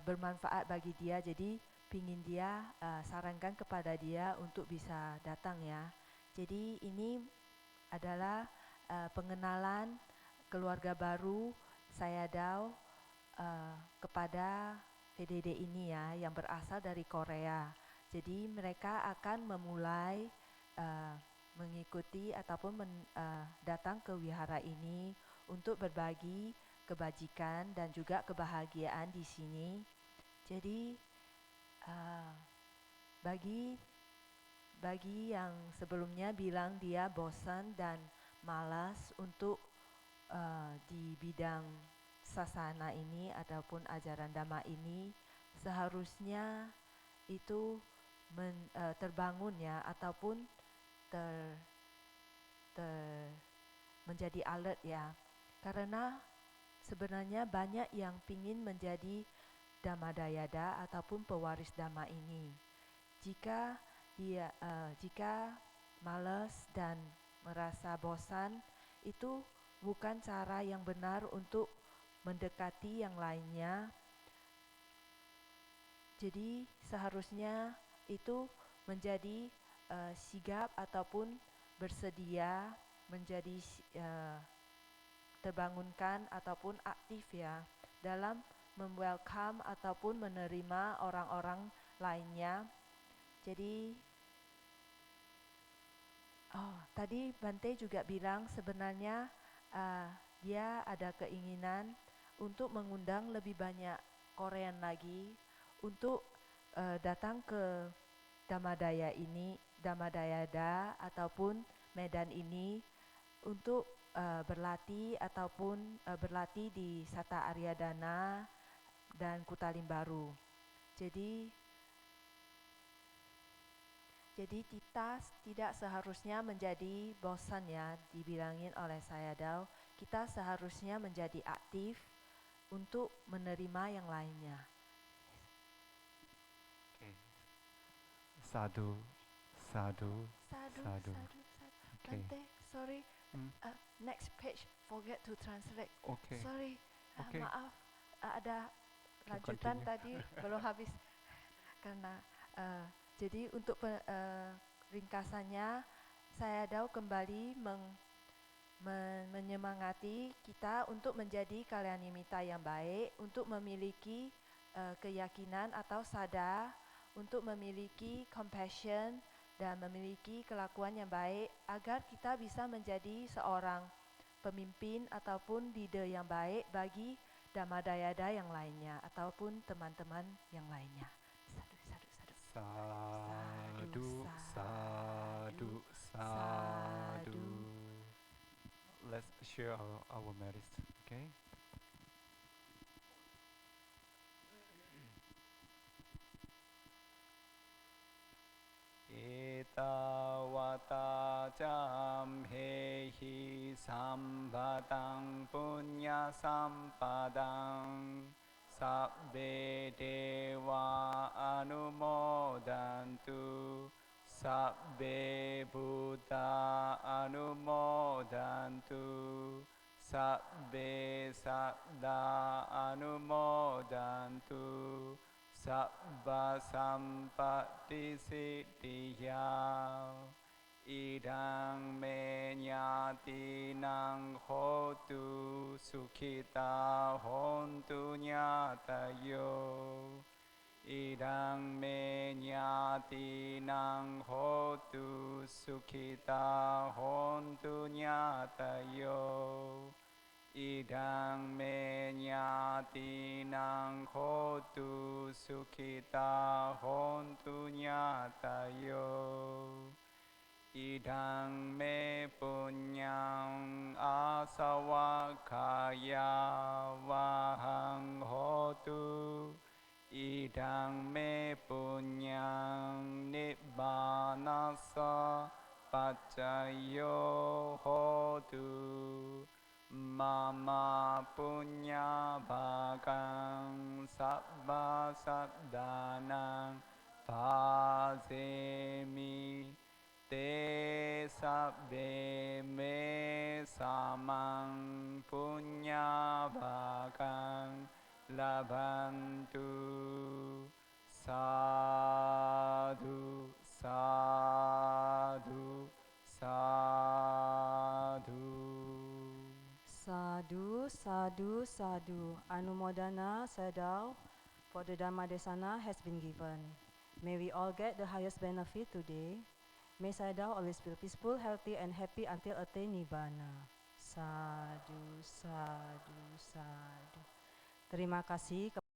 bermanfaat bagi dia. Jadi pingin dia sarankan kepada dia untuk bisa datang ya. Jadi ini adalah pengenalan keluarga baru saya Dao kepada PDD ini ya, yang berasal dari Korea. Jadi mereka akan memulai mengikuti ataupun datang ke wihara ini untuk berbagi kebajikan dan juga kebahagiaan di sini. Jadi bagi yang sebelumnya bilang dia bosan dan malas untuk di bidang sasana ini ataupun ajaran Dhamma ini, seharusnya itu terbangun ya, ataupun menjadi alert ya, karena sebenarnya banyak yang pingin menjadi Dhammadayada ataupun pewaris Dhamma ini. Jika malas dan merasa bosan, itu bukan cara yang benar untuk mendekati yang lainnya. Jadi seharusnya itu menjadi sigap ataupun bersedia menjadi terbangunkan ataupun aktif ya dalam welcome ataupun menerima orang-orang lainnya. Jadi tadi Bante juga bilang sebenarnya dia ada keinginan untuk mengundang lebih banyak Korean lagi untuk datang ke Dhammadaya ini, Dhammadayada ataupun Medan ini, untuk berlatih ataupun berlatih di Sata Aryadana dan Kutalimbaru. Jadi kita tidak seharusnya menjadi bosan ya, dibilangin oleh Sayadaw. Kita seharusnya menjadi aktif untuk menerima yang lainnya. Okay. Sadhu, sadhu, Sadhu, sadhu. sadhu, sadhu. Okay. Bante, sorry. Hmm. Next page, forget to translate. Okay. Sorry, Okay. maaf. Ada Okay, lanjutan continue. tadi belum habis. Karena jadi untuk ringkasannya, Sayadaw kembali menyemangati kita untuk menjadi kalyanimitta yang baik, untuk memiliki keyakinan atau sadar, untuk memiliki compassion dan memiliki kelakuan yang baik agar kita bisa menjadi seorang pemimpin ataupun leader yang baik bagi Dhammadayada yang lainnya ataupun teman-teman yang lainnya. Sadhu, sadhu, sadhu. Let's share our merits, okay? Etawata jam hehi sambhatang punya sampadang sabbe dewa anumodantu sabbe buddha anumodantu sabbe saddha anumodantu sabba sampatti siddhiyā idang me nyati nang hotu sukhita hontu nyatayo idang me nyati nang hotu sukhita hontu nyatayo idang me nyati nang hotu sukhita hontu nyatayo idang me punyang asawakkhaya vahang hotu idang me punyang nibbanassa paccayo hotu mama punya bhagang sabba saddanang bhajemi te sabbe me samang punya bhagang labhantu sadhu sadhu sadhu. Sadhu, sadhu, sadhu. Anumodana, Sayadaw, for the Dhammadesana has been given. May we all get the highest benefit today. May Sayadaw always feel peaceful, healthy, and happy until attain Nibbana. Sadhu, sadhu, sadhu. Terima kasih.